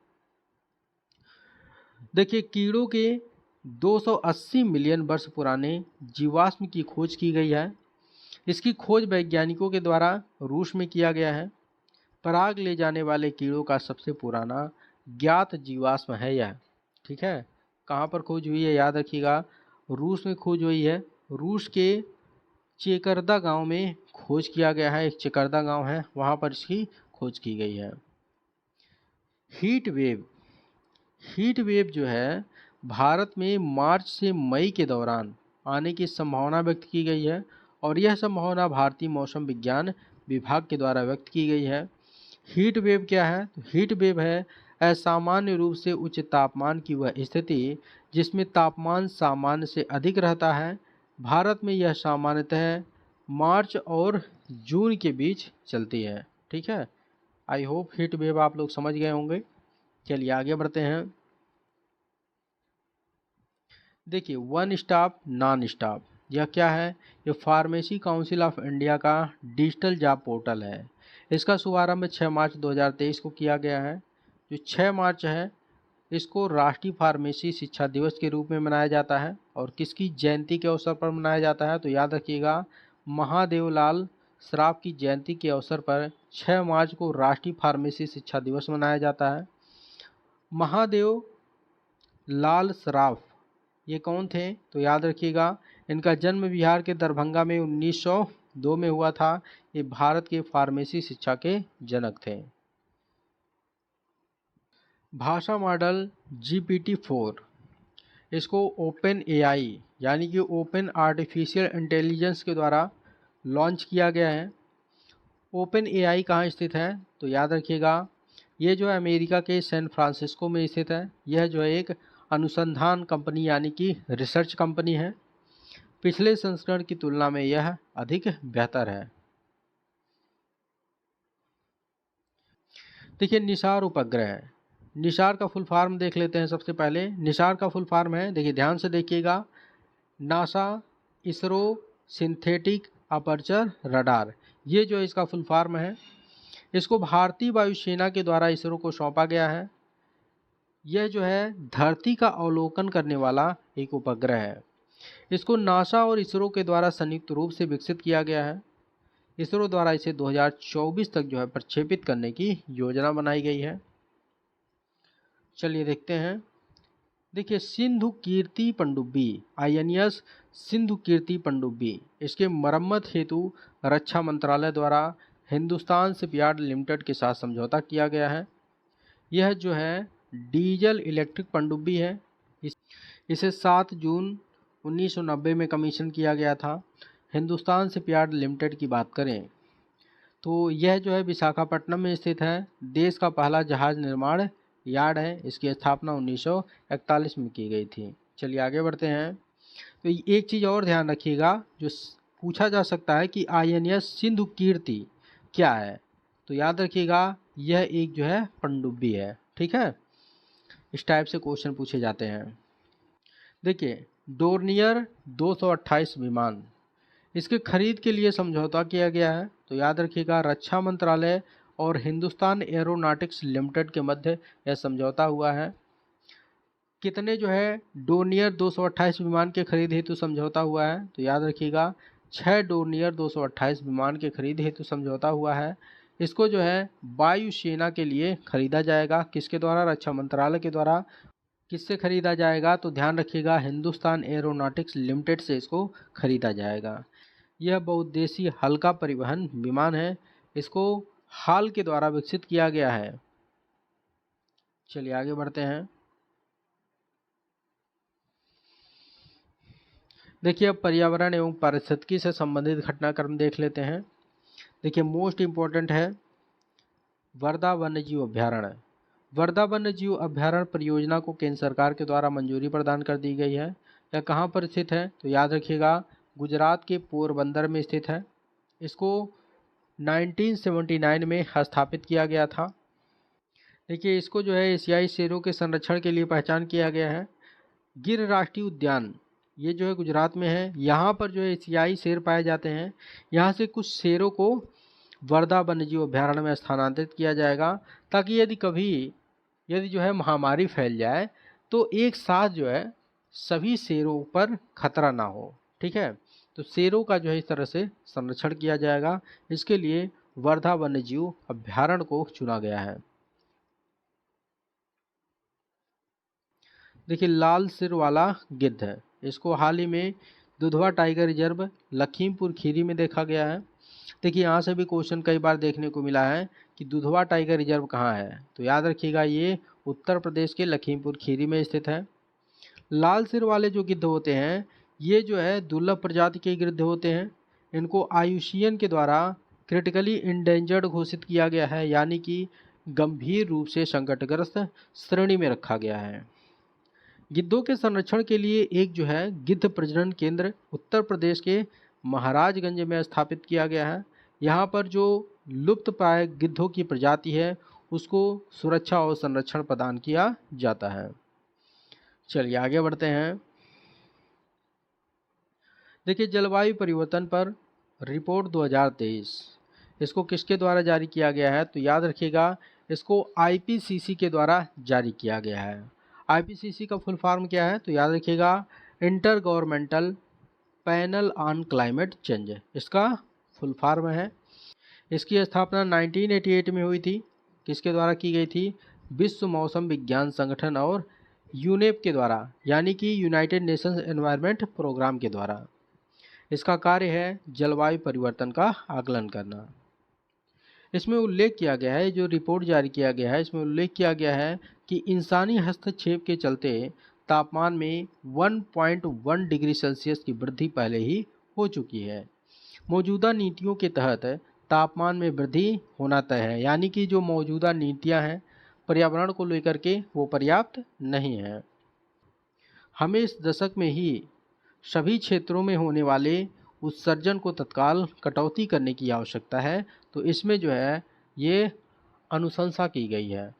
देखिए, कीड़ों के 280 मिलियन वर्ष पुराने जीवाश्म की खोज की गई है। इसकी खोज वैज्ञानिकों के द्वारा रूस में किया गया है। पराग ले जाने वाले कीड़ों का सबसे पुराना ज्ञात जीवाश्म है यह। ठीक है, कहाँ पर खोज हुई है, याद रखिएगा रूस में खोज हुई है। रूस के चेकर्दा गांव में खोज किया गया है। एक चेकर्दा गांव है, वहाँ पर इसकी खोज की गई है। हीट वेव, हीट वेव जो है भारत में मार्च से मई के दौरान आने की संभावना व्यक्त की गई है और यह संभावना भारतीय मौसम विज्ञान विभाग के द्वारा व्यक्त की गई है। हीट वेव क्या है? तो हीट वेव है असामान्य रूप से उच्च तापमान की वह स्थिति जिसमें तापमान सामान्य से अधिक रहता है। भारत में यह सामान्यतः मार्च और जून के बीच चलती है। ठीक है, आई होप हीट वेव आप लोग समझ गए होंगे। चलिए आगे बढ़ते हैं। देखिए, वन स्टॉप नॉन स्टॉप यह क्या है? ये फार्मेसी काउंसिल ऑफ इंडिया का डिजिटल जॉब पोर्टल है। इसका शुभारंभ 6 मार्च 2023 को किया गया है। जो 6 मार्च है इसको राष्ट्रीय फार्मेसी शिक्षा दिवस के रूप में मनाया जाता है। और किसकी जयंती के अवसर पर मनाया जाता है? तो याद रखिएगा, महादेवलाल श्राफ की जयंती के अवसर पर 6 मार्च को राष्ट्रीय फार्मेसी शिक्षा दिवस मनाया जाता है। महादेव लाल श्राफ ये कौन थे? तो याद रखिएगा, इनका जन्म बिहार के दरभंगा में 1902 में हुआ था। ये भारत के फार्मेसी शिक्षा के जनक थे। भाषा मॉडल GPT-4 इसको ओपन AI यानी कि ओपन आर्टिफिशियल इंटेलिजेंस के द्वारा लॉन्च किया गया है। ओपन AI कहाँ स्थित है? तो याद रखिएगा, ये जो है अमेरिका के सैन फ्रांसिस्को में स्थित है। यह जो है एक अनुसंधान कंपनी यानी कि रिसर्च कंपनी है। पिछले संस्करण की तुलना में यह अधिक बेहतर है। देखिए, निसार उपग्रह, निसार का फुल फॉर्म देख लेते हैं। सबसे पहले निसार का फुल फॉर्म है, देखिए ध्यान से देखिएगा, NASA ISRO synthetic aperture radar, ये जो इसका फुल फॉर्म है। इसको भारतीय वायुसेना के द्वारा इसरो को सौंपा गया है। यह जो है धरती का अवलोकन करने वाला एक उपग्रह है। इसको नासा और इसरो के द्वारा संयुक्त रूप से विकसित किया गया है। इसरो द्वारा इसे 2024 तक जो है प्रक्षेपित करने की योजना बनाई गई है। चलिए देखते हैं। देखिए, सिंधु कीर्ति पनडुब्बी INS सिंधु कीर्ति पनडुब्बी, इसके मरम्मत हेतु रक्षा मंत्रालय द्वारा हिंदुस्तान शिपयार्ड लिमिटेड के साथ समझौता किया गया है। यह जो है डीजल इलेक्ट्रिक पनडुब्बी है। इसे 7 जून 1990 में कमीशन किया गया था। हिंदुस्तान शिपयार्ड लिमिटेड की बात करें तो यह जो है विशाखापट्टनम में स्थित है। देश का पहला जहाज निर्माण यार्ड है। इसकी स्थापना 1941 में की गई थी। चलिए आगे बढ़ते हैं। तो एक चीज़ और ध्यान रखिएगा, जो पूछा जा सकता है कि INS सिंधु कीर्ति क्या है? तो याद रखिएगा, यह एक जो है पनडुब्बी है। ठीक है, इस टाइप से क्वेश्चन पूछे जाते हैं। देखिए, डोर्नियर 228 विमान, इसके खरीद के लिए समझौता किया गया है। तो याद रखिएगा, रक्षा मंत्रालय और हिंदुस्तान एरोनॉटिक्स लिमिटेड के मध्य यह समझौता हुआ है। कितने जो है डोर्नियर 228 विमान के खरीद हेतु समझौता हुआ है? तो याद रखिएगा, 6 डोर्नियर 228 विमान के खरीद हेतु समझौता हुआ है। इसको जो है वायुसेना के लिए खरीदा जाएगा। किसके द्वारा? रक्षा मंत्रालय के द्वारा। किससे खरीदा जाएगा? तो ध्यान रखिएगा, हिंदुस्तान एरोनॉटिक्स लिमिटेड से इसको खरीदा जाएगा। यह बहुउद्देशीय हल्का परिवहन विमान है। इसको हाल के द्वारा विकसित किया गया है। चलिए आगे बढ़ते हैं। देखिए, अब पर्यावरण एवं पारिस्थितिकी से संबंधित घटनाक्रम देख लेते हैं। देखिए, मोस्ट इम्पोर्टेंट है वर्धा वन्यजीव अभ्यारण्य। वर्धा वन्यजीव अभ्यारण्य परियोजना को केंद्र सरकार के द्वारा मंजूरी प्रदान कर दी गई है। यह कहाँ पर स्थित है? तो याद रखिएगा, गुजरात के पोरबंदर में स्थित है। इसको 1979 में स्थापित किया गया था। देखिए, इसको जो है एशियाई शेरों के संरक्षण के लिए पहचान किया गया है। गिर राष्ट्रीय उद्यान ये जो है गुजरात में है। यहाँ पर जो है एशियाई शेर पाए जाते हैं। यहाँ से कुछ शेरों को वर्धा वन्यजीव अभ्यारण्य में स्थानांतरित किया जाएगा, ताकि यदि जो है महामारी फैल जाए तो एक साथ जो है सभी शेरों पर खतरा ना हो। ठीक है, तो शेरों का जो है इस तरह से संरक्षण किया जाएगा। इसके लिए वर्धा वन्यजीव अभ्यारण्य को चुना गया है। देखिए, लाल सिर वाला गिद्ध है। इसको हाल ही में दुधवा टाइगर रिजर्व लखीमपुर खीरी में देखा गया है। देखिए, यहाँ से भी क्वेश्चन कई बार देखने को मिला है कि दुधवा टाइगर रिजर्व कहाँ है? तो याद रखिएगा, ये उत्तर प्रदेश के लखीमपुर खीरी में स्थित है। लाल सिर वाले जो गिद्ध होते हैं ये जो है दुर्लभ प्रजाति के गिद्ध होते हैं। इनको IUCN के द्वारा क्रिटिकली इंडेंजर्ड घोषित किया गया है, यानी कि गंभीर रूप से संकटग्रस्त श्रेणी में रखा गया है। गिद्धों के संरक्षण के लिए एक जो है गिद्ध प्रजनन केंद्र उत्तर प्रदेश के महाराजगंज में स्थापित किया गया है। यहाँ पर जो लुप्त प्राय गिद्धों की प्रजाति है उसको सुरक्षा और संरक्षण प्रदान किया जाता है। चलिए आगे बढ़ते हैं। देखिए, जलवायु परिवर्तन पर रिपोर्ट 2023, इसको किसके द्वारा जारी किया गया है? तो याद रखिएगा, इसको IPCC के द्वारा जारी किया गया है। IPCC का फुल फॉर्म क्या है? तो याद रखिएगा, inter governmental panel on climate change, इसका फुल फॉर्म है। इसकी स्थापना 1988 में हुई थी। किसके द्वारा की गई थी? विश्व मौसम विज्ञान संगठन और यूनेप के द्वारा, यानी कि यूनाइटेड नेशंस एनवायरनमेंट प्रोग्राम के द्वारा। इसका कार्य है जलवायु परिवर्तन का आकलन करना। इसमें उल्लेख किया गया है, जो रिपोर्ट जारी किया गया है इसमें उल्लेख किया गया है कि इंसानी हस्तक्षेप के चलते तापमान में 1.1 डिग्री सेल्सियस की वृद्धि पहले ही हो चुकी है। मौजूदा नीतियों के तहत तापमान में वृद्धि होना तय है, यानी कि जो मौजूदा नीतियां हैं पर्यावरण को लेकर के वो पर्याप्त नहीं है। हमें इस दशक में ही सभी क्षेत्रों में होने वाले उत्सर्जन को तत्काल कटौती करने की आवश्यकता है। तो इसमें जो है ये अनुशंसा की गई है।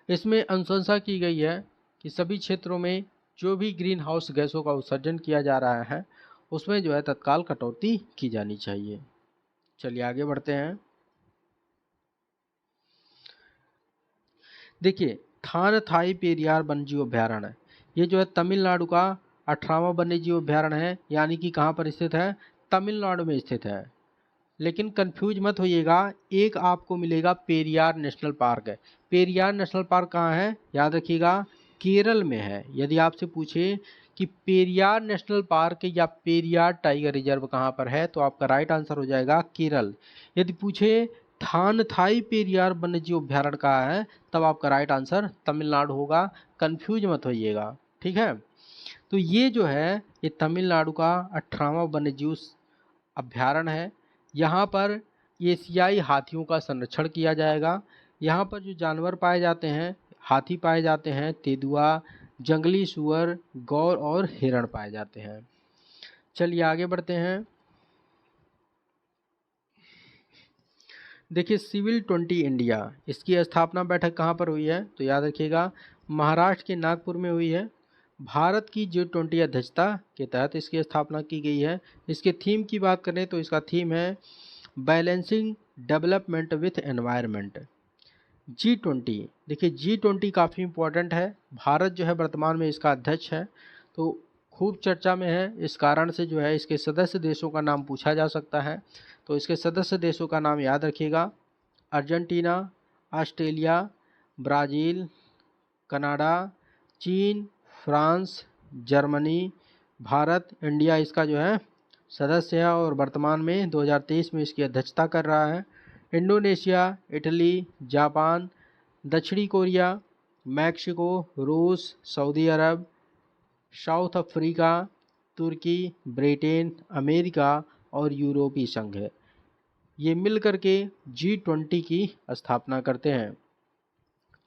इसमें अनुशंसा की गई है कि सभी क्षेत्रों में जो भी ग्रीन हाउस गैसों का उत्सर्जन किया जा रहा है उसमें जो है तत्काल कटौती की जानी चाहिए। चलिए आगे बढ़ते हैं। देखिए, थानथाई पेरियार वन्यजीव अभ्यारण्य, ये जो है तमिलनाडु का 18वां वन्यजीव अभ्यारण्य है, यानी कि कहाँ पर स्थित है? तमिलनाडु में स्थित है। लेकिन कंफ्यूज मत होइएगा, एक आपको मिलेगा पेरियार नेशनल पार्क है। पेरियार नेशनल पार्क कहाँ है? याद रखिएगा, केरल में है। यदि आपसे पूछे कि पेरियार नेशनल पार्क या पेरियार टाइगर रिजर्व कहाँ पर है, तो आपका राइट आंसर हो जाएगा केरल। यदि पूछे थानथाई पेरियार वन्यजीव अभ्यारण्य कहाँ है, तब आपका राइट आंसर तमिलनाडु होगा। कंफ्यूज मत होइएगा, ठीक है। तो ये जो है ये तमिलनाडु का 18वां वन्यजीव अभ्यारण्य है। यहाँ पर एशियाई हाथियों का संरक्षण किया जाएगा। यहाँ पर जो जानवर पाए जाते हैं, हाथी पाए जाते हैं, तेंदुआ, जंगली सूअर, गौर और हिरण पाए जाते हैं। चलिए आगे बढ़ते हैं। देखिए, सिविल 20 इंडिया, इसकी स्थापना बैठक कहाँ पर हुई है? तो याद रखिएगा, महाराष्ट्र के नागपुर में हुई है। भारत की G20 अध्यक्षता के तहत इसकी स्थापना की गई है। इसके थीम की बात करें तो इसका थीम है balancing development with environment. G20, देखिए G20 काफ़ी इम्पोर्टेंट है। भारत जो है वर्तमान में इसका अध्यक्ष है, तो खूब चर्चा में है। इस कारण से जो है इसके सदस्य देशों का नाम पूछा जा सकता है। तो इसके सदस्य देशों का नाम याद रखिएगा, अर्जेंटीना, ऑस्ट्रेलिया, ब्राज़ील, कनाडा, चीन, फ्रांस, जर्मनी, भारत, इंडिया इसका जो है सदस्य है और वर्तमान में 2023 में इसकी अध्यक्षता कर रहा है। इंडोनेशिया, इटली, जापान, दक्षिणी कोरिया, मैक्सिको, रूस, सऊदी अरब, साउथ अफ्रीका, तुर्की, ब्रिटेन, अमेरिका और यूरोपीय संघ है, ये मिल करके G20 की स्थापना करते हैं।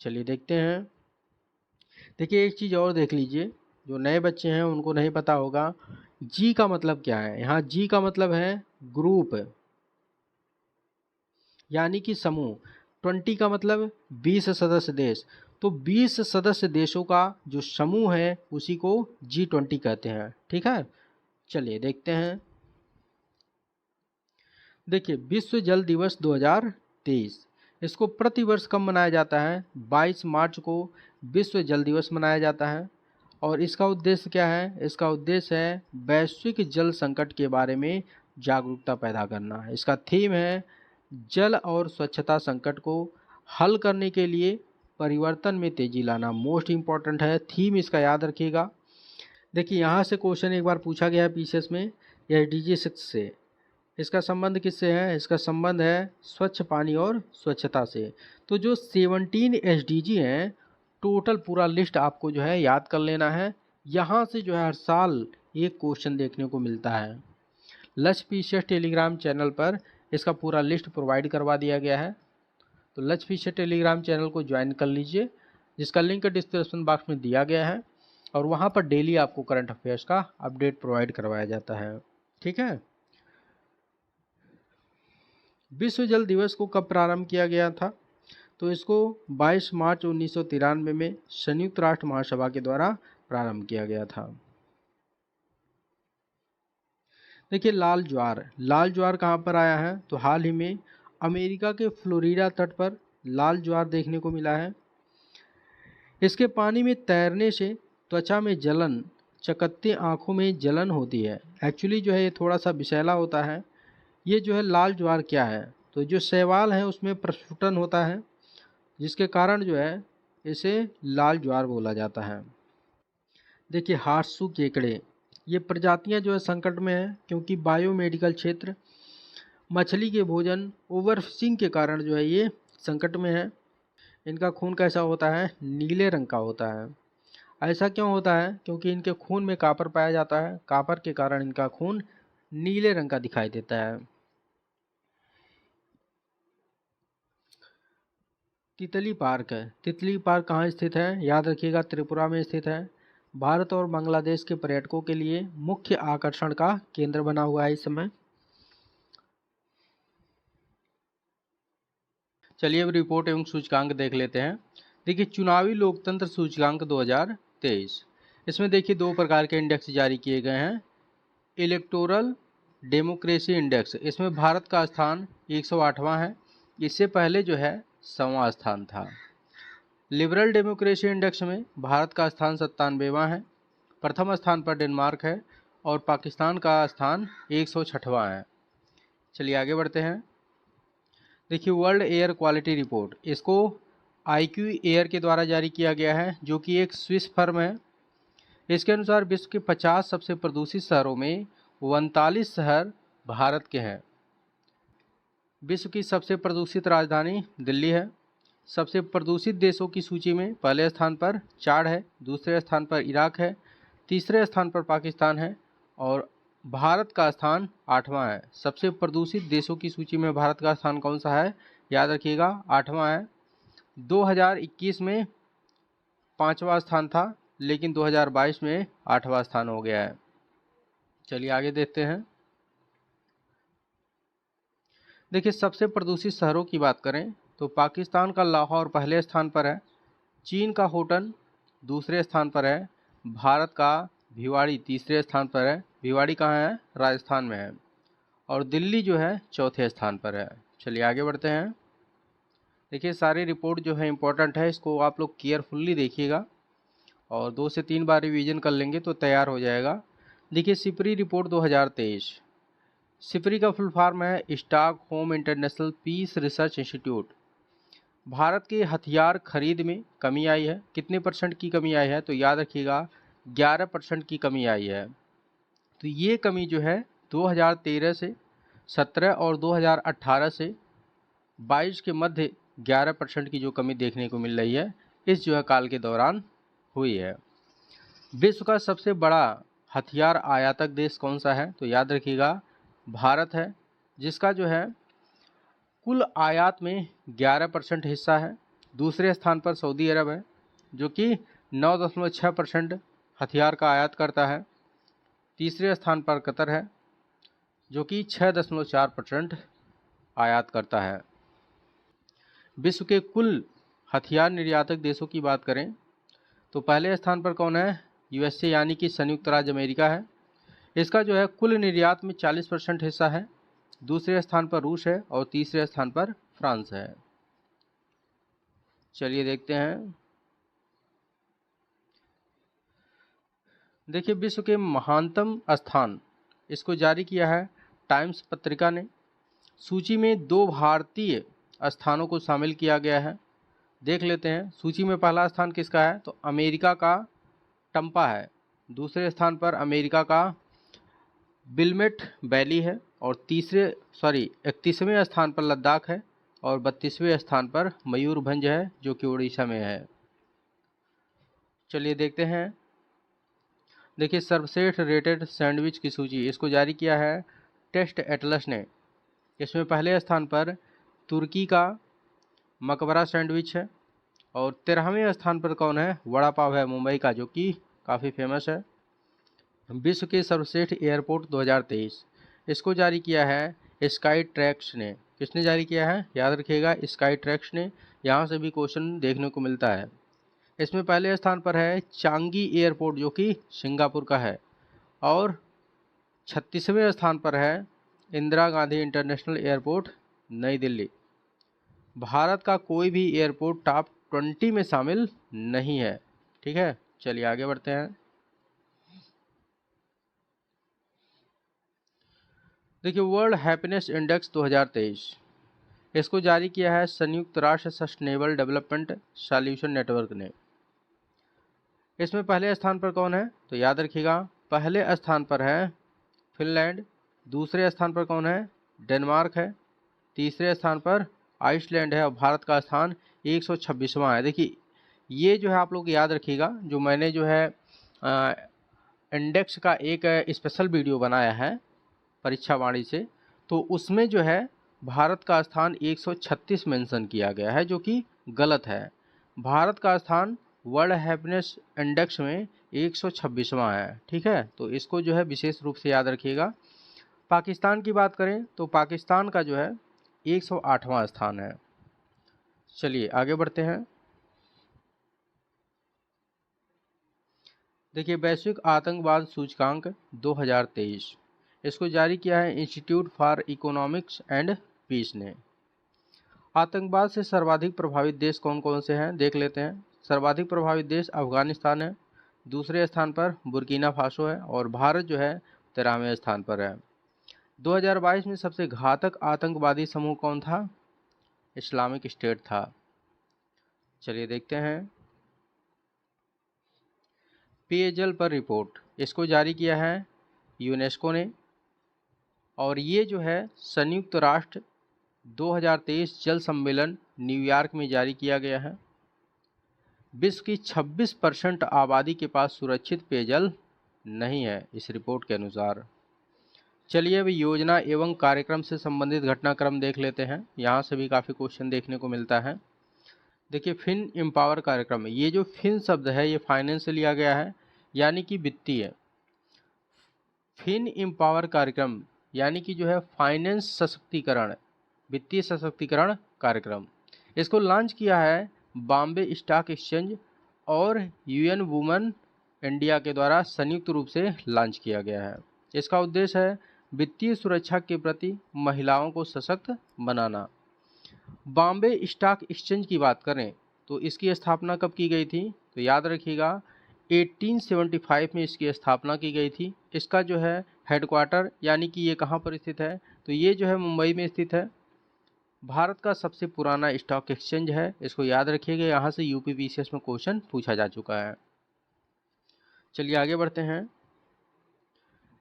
चलिए देखते हैं। देखिए, एक चीज़ और देख लीजिए, जो नए बच्चे हैं उनको नहीं पता होगा, जी का मतलब क्या है। यहाँ जी का मतलब है ग्रुप, यानी कि समूह। 20 का मतलब 20 सदस्य देश, तो 20 सदस्य देशों का जो समूह है उसी को G20 कहते हैं, ठीक है। चलिए देखते हैं। देखिए, विश्व जल दिवस 2023, इसको प्रतिवर्ष कब मनाया जाता है? 22 मार्च को विश्व जल दिवस मनाया जाता है। और इसका उद्देश्य क्या है? इसका उद्देश्य है वैश्विक जल संकट के बारे में जागरूकता पैदा करना। इसका थीम है जल और स्वच्छता संकट को हल करने के लिए परिवर्तन में तेजी लाना। मोस्ट इम्पॉर्टेंट है थीम, इसका याद रखिएगा। देखिए, यहाँ से क्वेश्चन एक बार पूछा गया है पीसीएस में, SDG 6 से। इसका संबंध किससे है? इसका संबंध है स्वच्छ पानी और स्वच्छता से। तो जो 17 SDG हैं, टोटल पूरा लिस्ट आपको जो है याद कर लेना है। यहाँ से जो है हर साल एक क्वेश्चन देखने को मिलता है। लक्ष्य पीसीएस टेलीग्राम चैनल पर इसका पूरा लिस्ट प्रोवाइड करवा दिया गया है, तो लक्ष्य पीसीएस टेलीग्राम चैनल को ज्वाइन कर लीजिए, जिसका लिंक डिस्क्रिप्शन बॉक्स में दिया गया है, और वहाँ पर डेली आपको करंट अफेयर्स का अपडेट प्रोवाइड करवाया जाता है। ठीक है। विश्व जल दिवस को कब प्रारंभ किया गया था? तो इसको 22 मार्च 1993 में संयुक्त राष्ट्र महासभा के द्वारा प्रारंभ किया गया था। देखिए लाल ज्वार कहाँ पर आया है? तो हाल ही में अमेरिका के फ्लोरिडा तट पर लाल ज्वार देखने को मिला है। इसके पानी में तैरने से त्वचा में जलन, चकत्ते आँखों में जलन होती है। एक्चुअली जो है ये थोड़ा सा विषैला होता है। ये जो है लाल ज्वार क्या है? तो जो शैवाल है उसमें प्रस्फुटन होता है, जिसके कारण जो है इसे लाल ज्वार बोला जाता है। देखिए हार्सू केकड़े, ये प्रजातियां जो है संकट में है, क्योंकि बायोमेडिकल क्षेत्र मछली के भोजन ओवरफिशिंग के कारण जो है ये संकट में है। इनका खून कैसा होता है? नीले रंग का होता है। ऐसा क्यों होता है? क्योंकि इनके खून में कॉपर पाया जाता है, कॉपर के कारण इनका खून नीले रंग का दिखाई देता है। तितली पार्क है। तितली पार्क कहाँ स्थित है? याद रखिएगा त्रिपुरा में स्थित है। भारत और बांग्लादेश के पर्यटकों के लिए मुख्य आकर्षण का केंद्र बना हुआ है इस समय। चलिए अब रिपोर्ट एवं सूचकांक देख लेते हैं। देखिए चुनावी लोकतंत्र सूचकांक 2023, इसमें देखिए 2 प्रकार के इंडेक्स जारी किए गए हैं। इलेक्टोरल डेमोक्रेसी इंडेक्स, इसमें भारत का स्थान 108वां है। इससे पहले जो है 100वां स्थान था। लिबरल डेमोक्रेसी इंडेक्स में भारत का स्थान 97वां है। प्रथम स्थान पर डेनमार्क है और पाकिस्तान का स्थान 106वां है। चलिए आगे बढ़ते हैं। देखिए वर्ल्ड एयर क्वालिटी रिपोर्ट, इसको IQ एयर के द्वारा जारी किया गया है, जो कि एक स्विस फर्म है। इसके अनुसार विश्व के 50 सबसे प्रदूषित शहरों में 39 शहर भारत के हैं। विश्व की सबसे प्रदूषित राजधानी दिल्ली है। सबसे प्रदूषित देशों की सूची में पहले स्थान पर चाड है, दूसरे स्थान पर इराक है, तीसरे स्थान पर पाकिस्तान है और भारत का स्थान 8वां है। सबसे प्रदूषित देशों की सूची में भारत का स्थान कौन सा है? याद रखिएगा 8वां है। 2021 में 5वां स्थान था, लेकिन 2022 में 8वां स्थान हो गया है। चलिए आगे देखते हैं। देखिए सबसे प्रदूषित शहरों की बात करें तो पाकिस्तान का लाहौर पहले स्थान पर है, चीन का होटन दूसरे स्थान पर है, भारत का भिवाड़ी तीसरे स्थान पर है। भिवाड़ी कहाँ है? राजस्थान में है। और दिल्ली जो है चौथे स्थान पर है। चलिए आगे बढ़ते हैं। देखिए सारी रिपोर्ट जो है इम्पोर्टेंट है, इसको आप लोग केयरफुल्ली देखिएगा और 2 से 3 बार रिवीजन कर लेंगे तो तैयार हो जाएगा। देखिए सिपरी रिपोर्ट 2023, सिपरी का फुल फॉर्म है Stockholm International Peace Research Institute. Bharat के हथियार खरीद में कमी आई है। कितने % की कमी आई है? तो याद रखिएगा 11% की कमी आई है। तो ये कमी जो है 2013 से 17 और 2018 से 22 के मध्य 11% की जो कमी देखने को मिल रही है, इस जो है काल के दौरान हुई है। विश्व का सबसे बड़ा हथियार आयातक देश कौन सा है? तो याद रखिएगा भारत है, जिसका जो है कुल आयात में 11% हिस्सा है। दूसरे स्थान पर सऊदी अरब है, जो कि 9.6% हथियार का आयात करता है। तीसरे स्थान पर कतर है, जो कि 6.4% आयात करता है। विश्व के कुल हथियार निर्यातक देशों की बात करें तो पहले स्थान पर कौन है? USA यानी कि संयुक्त राज्य अमेरिका है। इसका जो है कुल निर्यात में 40% हिस्सा है। दूसरे स्थान पर रूस है और तीसरे स्थान पर फ्रांस है। चलिए देखते हैं। देखिए विश्व के महानतम स्थान, इसको जारी किया है टाइम्स पत्रिका ने। सूची में 2 भारतीय स्थानों को शामिल किया गया है। देख लेते हैं। सूची में पहला स्थान किसका है? तो अमेरिका का टम्पा है। दूसरे स्थान पर अमेरिका का विल्मेट वैली है और 31वें स्थान पर लद्दाख है और 32वें स्थान पर मयूरभंज है, जो कि उड़ीसा में है। चलिए देखते हैं। देखिए सर्वश्रेष्ठ रेटेड सैंडविच की सूची, इसको जारी किया है टेस्ट एटलस ने। इसमें पहले स्थान पर तुर्की का मकबरा सैंडविच है और 13वें स्थान पर कौन है, वड़ा पाव है मुंबई का, जो कि काफ़ी फेमस है। विश्व के सर्वश्रेष्ठ एयरपोर्ट 2023, इसको जारी किया है स्काई ट्रैक्स ने। किसने जारी किया है, याद रखिएगा स्काई ट्रैक्स ने। यहाँ से भी क्वेश्चन देखने को मिलता है। इसमें पहले स्थान पर है चांगी एयरपोर्ट, जो कि सिंगापुर का है, और 36वें स्थान पर है इंदिरा गांधी इंटरनेशनल एयरपोर्ट, नई दिल्ली। भारत का कोई भी एयरपोर्ट टॉप 20 में शामिल नहीं है। ठीक है, चलिए आगे बढ़ते हैं। देखिए वर्ल्ड हैप्पीनेस इंडेक्स 2023, इसको जारी किया है संयुक्त राष्ट्र सस्टेनेबल डेवलपमेंट सॉल्यूशन नेटवर्क ने। इसमें पहले स्थान पर कौन है, तो याद रखिएगा पहले स्थान पर है फिनलैंड, दूसरे स्थान पर कौन है, डेनमार्क है, तीसरे स्थान पर आइसलैंड है और भारत का स्थान 126वां है। देखिए ये जो है आप लोग याद रखिएगा, जो मैंने जो है इंडेक्स का एक स्पेशल वीडियो बनाया है परीक्षा वाणी से, तो उसमें जो है भारत का स्थान 136 मेंशन किया गया है, जो कि गलत है। भारत का स्थान वर्ल्ड हैप्पीनेस इंडेक्स में 126वां है। ठीक है, तो इसको जो है विशेष रूप से याद रखिएगा। पाकिस्तान की बात करें तो पाकिस्तान का जो है 108वां स्थान है। चलिए आगे बढ़ते हैं। देखिए वैश्विक आतंकवाद सूचकांक 2023, इसको जारी किया है institute for economics and peace ने। आतंकवाद से सर्वाधिक प्रभावित देश कौन कौन से हैं, देख लेते हैं। सर्वाधिक प्रभावित देश अफगानिस्तान है, दूसरे स्थान पर बुर्किना फासो है और भारत जो है 13वें स्थान पर है। 2022 में सबसे घातक आतंकवादी समूह कौन था, इस्लामिक स्टेट था। चलिए देखते हैं। पेयजल पर रिपोर्ट, इसको जारी किया है यूनेस्को ने और ये जो है संयुक्त राष्ट्र 2023 जल सम्मेलन न्यूयॉर्क में जारी किया गया है। विश्व की 26% आबादी के पास सुरक्षित पेयजल नहीं है इस रिपोर्ट के अनुसार। चलिए अब योजना एवं कार्यक्रम से संबंधित घटनाक्रम देख लेते हैं, यहाँ से भी काफ़ी क्वेश्चन देखने को मिलता है। देखिए फिन एम्पावर कार्यक्रम, ये जो फिन शब्द है ये फाइनेंस से लिया गया है, यानी कि वित्तीय। फिन एम्पावर कार्यक्रम यानी कि जो है फाइनेंस सशक्तिकरण, वित्तीय सशक्तिकरण कार्यक्रम, इसको लॉन्च किया है बॉम्बे स्टॉक एक्सचेंज और यूएन वुमेन इंडिया के द्वारा संयुक्त रूप से लॉन्च किया गया है। इसका उद्देश्य है वित्तीय सुरक्षा के प्रति महिलाओं को सशक्त बनाना। बॉम्बे स्टॉक एक्सचेंज की बात करें तो इसकी स्थापना कब की गई थी, तो याद रखिएगा 1875 में इसकी स्थापना की गई थी। इसका जो है हेडक्वार्टर यानी कि ये कहाँ पर स्थित है, तो ये जो है मुंबई में स्थित है। भारत का सबसे पुराना स्टॉक एक्सचेंज है, इसको याद रखिएगा, यहाँ से यूपीपीसीएस में क्वेश्चन पूछा जा चुका है। चलिए आगे बढ़ते हैं।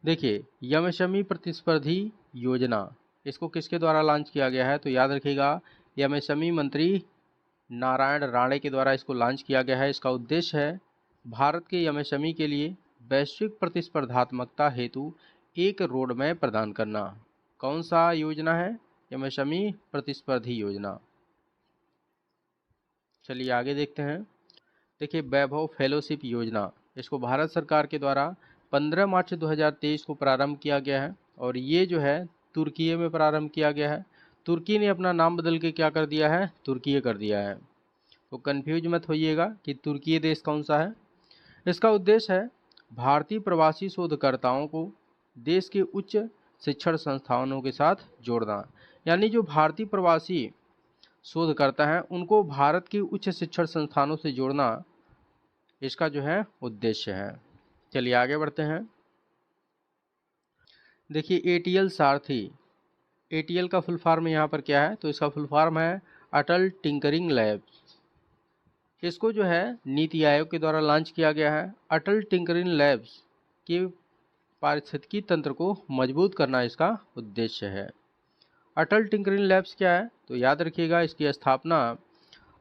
देखिए एमएसएमई प्रतिस्पर्धी योजना, इसको किसके द्वारा लॉन्च किया गया है, तो याद रखिएगा एमएसएमई मंत्री नारायण राणे के द्वारा इसको लॉन्च किया गया है। इसका उद्देश्य है भारत के एमएसएमई के लिए वैश्विक प्रतिस्पर्धात्मकता हेतु एक रोड मैप प्रदान करना। कौन सा योजना है, एमएसएमई प्रतिस्पर्धी योजना। चलिए आगे देखते हैं। देखिए वैभव फेलोशिप योजना, इसको भारत सरकार के द्वारा 15 मार्च 2023 को प्रारंभ किया गया है और ये जो है तुर्की में प्रारंभ किया गया है। तुर्की ने अपना नाम बदल के क्या कर दिया है, तुर्की कर दिया है, तो कन्फ्यूज मत होइएगा कि तुर्की देश कौन सा है। इसका उद्देश्य है भारतीय प्रवासी शोधकर्ताओं को देश के उच्च शिक्षण संस्थानों के साथ जोड़ना, यानी जो भारतीय प्रवासी शोधकर्ता हैं उनको भारत के उच्च शिक्षण संस्थानों से जोड़ना इसका जो है उद्देश्य है। चलिए आगे बढ़ते हैं। देखिए एटीएल सारथी, एटीएल का फुल फॉर्म यहाँ पर क्या है, तो इसका फुल फॉर्म है अटल टिंकरिंग लैब्स। इसको जो है नीति आयोग के द्वारा लॉन्च किया गया है। अटल टिंकरिंग लैब्स के पारिस्थितिकी तंत्र को मजबूत करना इसका उद्देश्य है। अटल टिंकरिंग लैब्स क्या है, तो याद रखिएगा इसकी स्थापना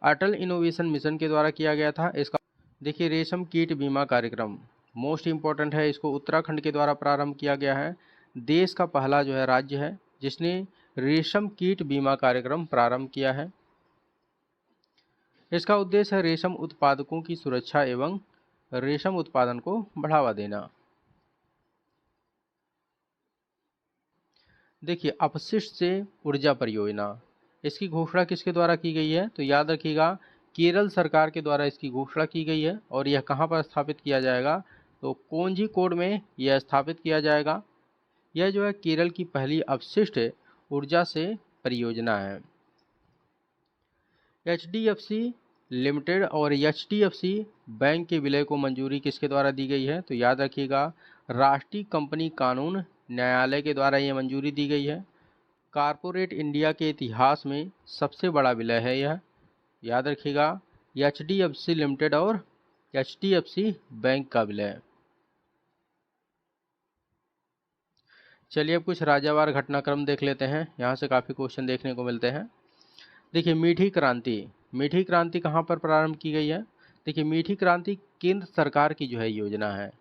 अटल इनोवेशन मिशन के द्वारा किया गया था। इसका देखिए रेशम कीट बीमा कार्यक्रम, मोस्ट इम्पॉर्टेंट है, इसको उत्तराखंड के द्वारा प्रारंभ किया गया है। देश का पहला जो है राज्य है जिसने रेशम कीट बीमा कार्यक्रम प्रारंभ किया है। इसका उद्देश्य है रेशम उत्पादकों की सुरक्षा एवं रेशम उत्पादन को बढ़ावा देना। देखिए, अपशिष्ट से ऊर्जा परियोजना, इसकी घोषणा किसके द्वारा की गई है? तो याद रखिएगा, केरल सरकार के द्वारा इसकी घोषणा की गई है। और यह कहाँ पर स्थापित किया जाएगा? तो कोझिकोड में यह स्थापित किया जाएगा। यह जो है केरल की पहली अपशिष्ट ऊर्जा से परियोजना है। HDFC लिमिटेड और HDFC बैंक के विलय को मंजूरी किसके द्वारा दी गई है? तो याद रखिएगा, राष्ट्रीय कंपनी कानून न्यायालय के द्वारा यह मंजूरी दी गई है। कॉरपोरेट इंडिया के इतिहास में सबसे बड़ा विलय है यह, याद रखिएगा, HDFC लिमिटेड और HDFC बैंक का विलय। चलिए अब कुछ राज्यवार घटनाक्रम देख लेते हैं, यहाँ से काफ़ी क्वेश्चन देखने को मिलते हैं। देखिए, मीठी क्रांति कहाँ पर प्रारंभ की गई है? देखिए, मीठी क्रांति केंद्र सरकार की जो है योजना है।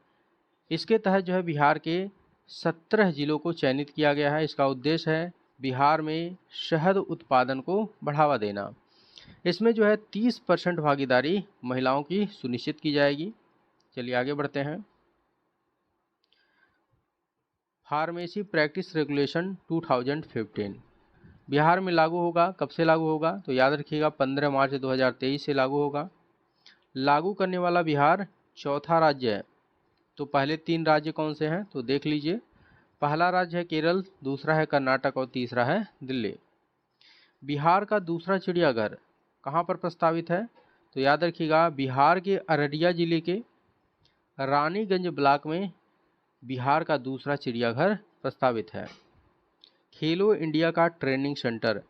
इसके तहत जो है बिहार के 17 जिलों को चयनित किया गया है। इसका उद्देश्य है बिहार में शहद उत्पादन को बढ़ावा देना। इसमें जो है 30% भागीदारी महिलाओं की सुनिश्चित की जाएगी। चलिए आगे बढ़ते हैं। फार्मेसी प्रैक्टिस रेगुलेशन 2015 बिहार में लागू होगा। कब से लागू होगा? तो याद रखिएगा 15 मार्च 2023 से लागू होगा। लागू करने वाला बिहार चौथा राज्य है। तो पहले 3 राज्य कौन से हैं? तो देख लीजिए, पहला राज्य है केरल, दूसरा है कर्नाटक और तीसरा है दिल्ली। बिहार का दूसरा चिड़ियाघर कहाँ पर प्रस्तावित है? तो याद रखिएगा, बिहार के अररिया जिले के रानीगंज ब्लॉक में बिहार का दूसरा चिड़ियाघर प्रस्तावित है। खेलो इंडिया का ट्रेनिंग सेंटर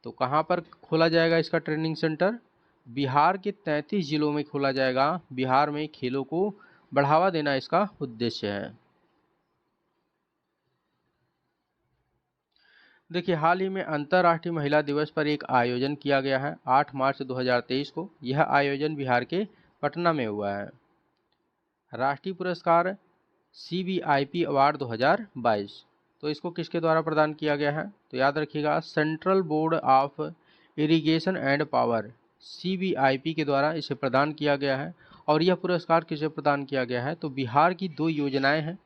तो कहाँ पर खोला जाएगा? इसका ट्रेनिंग सेंटर बिहार के 33 जिलों में खोला जाएगा। बिहार में खेलों को बढ़ावा देना इसका उद्देश्य है। देखिए, हाल ही में अंतर्राष्ट्रीय महिला दिवस पर एक आयोजन किया गया है 8 मार्च 2023 को। यह आयोजन बिहार के पटना में हुआ है। राष्ट्रीय पुरस्कार CBIP अवार्ड 2022 तो इसको किसके द्वारा प्रदान किया गया है? तो याद रखिएगा, central board of irrigation and power CBIP के द्वारा इसे प्रदान किया गया है। और यह पुरस्कार किसे प्रदान किया गया है? तो बिहार की 2 योजनाएं हैं,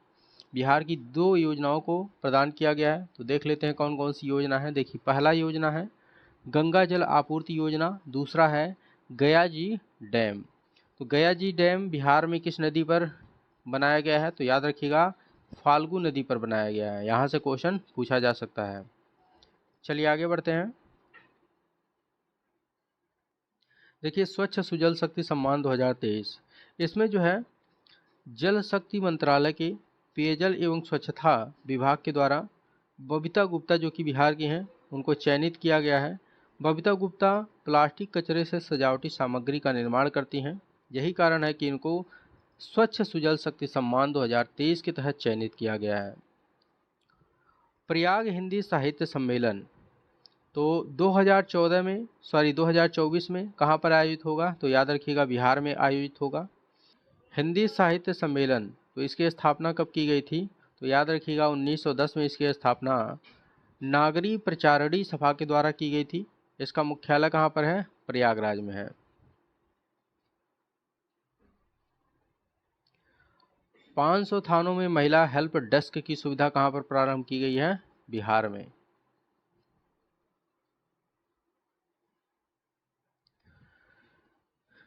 बिहार की 2 योजनाओं को प्रदान किया गया है। तो देख लेते हैं कौन कौन सी योजना है। देखिए, पहला योजना है गंगा जल आपूर्ति योजना, दूसरा है गया जी डैम। तो गया जी डैम बिहार में किस नदी पर बनाया गया है? तो याद रखिएगा, फाल्गु नदी पर बनाया गया है। यहाँ से क्वेश्चन पूछा जा सकता है। चलिए आगे बढ़ते हैं। देखिए, स्वच्छ सुजल शक्ति सम्मान 2023, इसमें जो है जल शक्ति मंत्रालय के पेयजल एवं स्वच्छता विभाग के द्वारा बबीता गुप्ता जो कि बिहार की हैं उनको चयनित किया गया है। बबीता गुप्ता प्लास्टिक कचरे से सजावटी सामग्री का निर्माण करती हैं। यही कारण है कि इनको स्वच्छ सुजल शक्ति सम्मान 2023 के तहत चयनित किया गया है। प्रयाग हिंदी साहित्य सम्मेलन तो 2024 में कहाँ पर आयोजित होगा? तो याद रखिएगा, बिहार में आयोजित होगा। हिंदी साहित्य सम्मेलन तो इसकी स्थापना कब की गई थी? तो याद रखिएगा, 1910 में इसकी स्थापना नागरी प्रचारणी सभा के द्वारा की गई थी। इसका मुख्यालय कहाँ पर है? प्रयागराज में है। 500 थानों में महिला हेल्प डेस्क की सुविधा कहाँ पर प्रारंभ की गई है? बिहार में।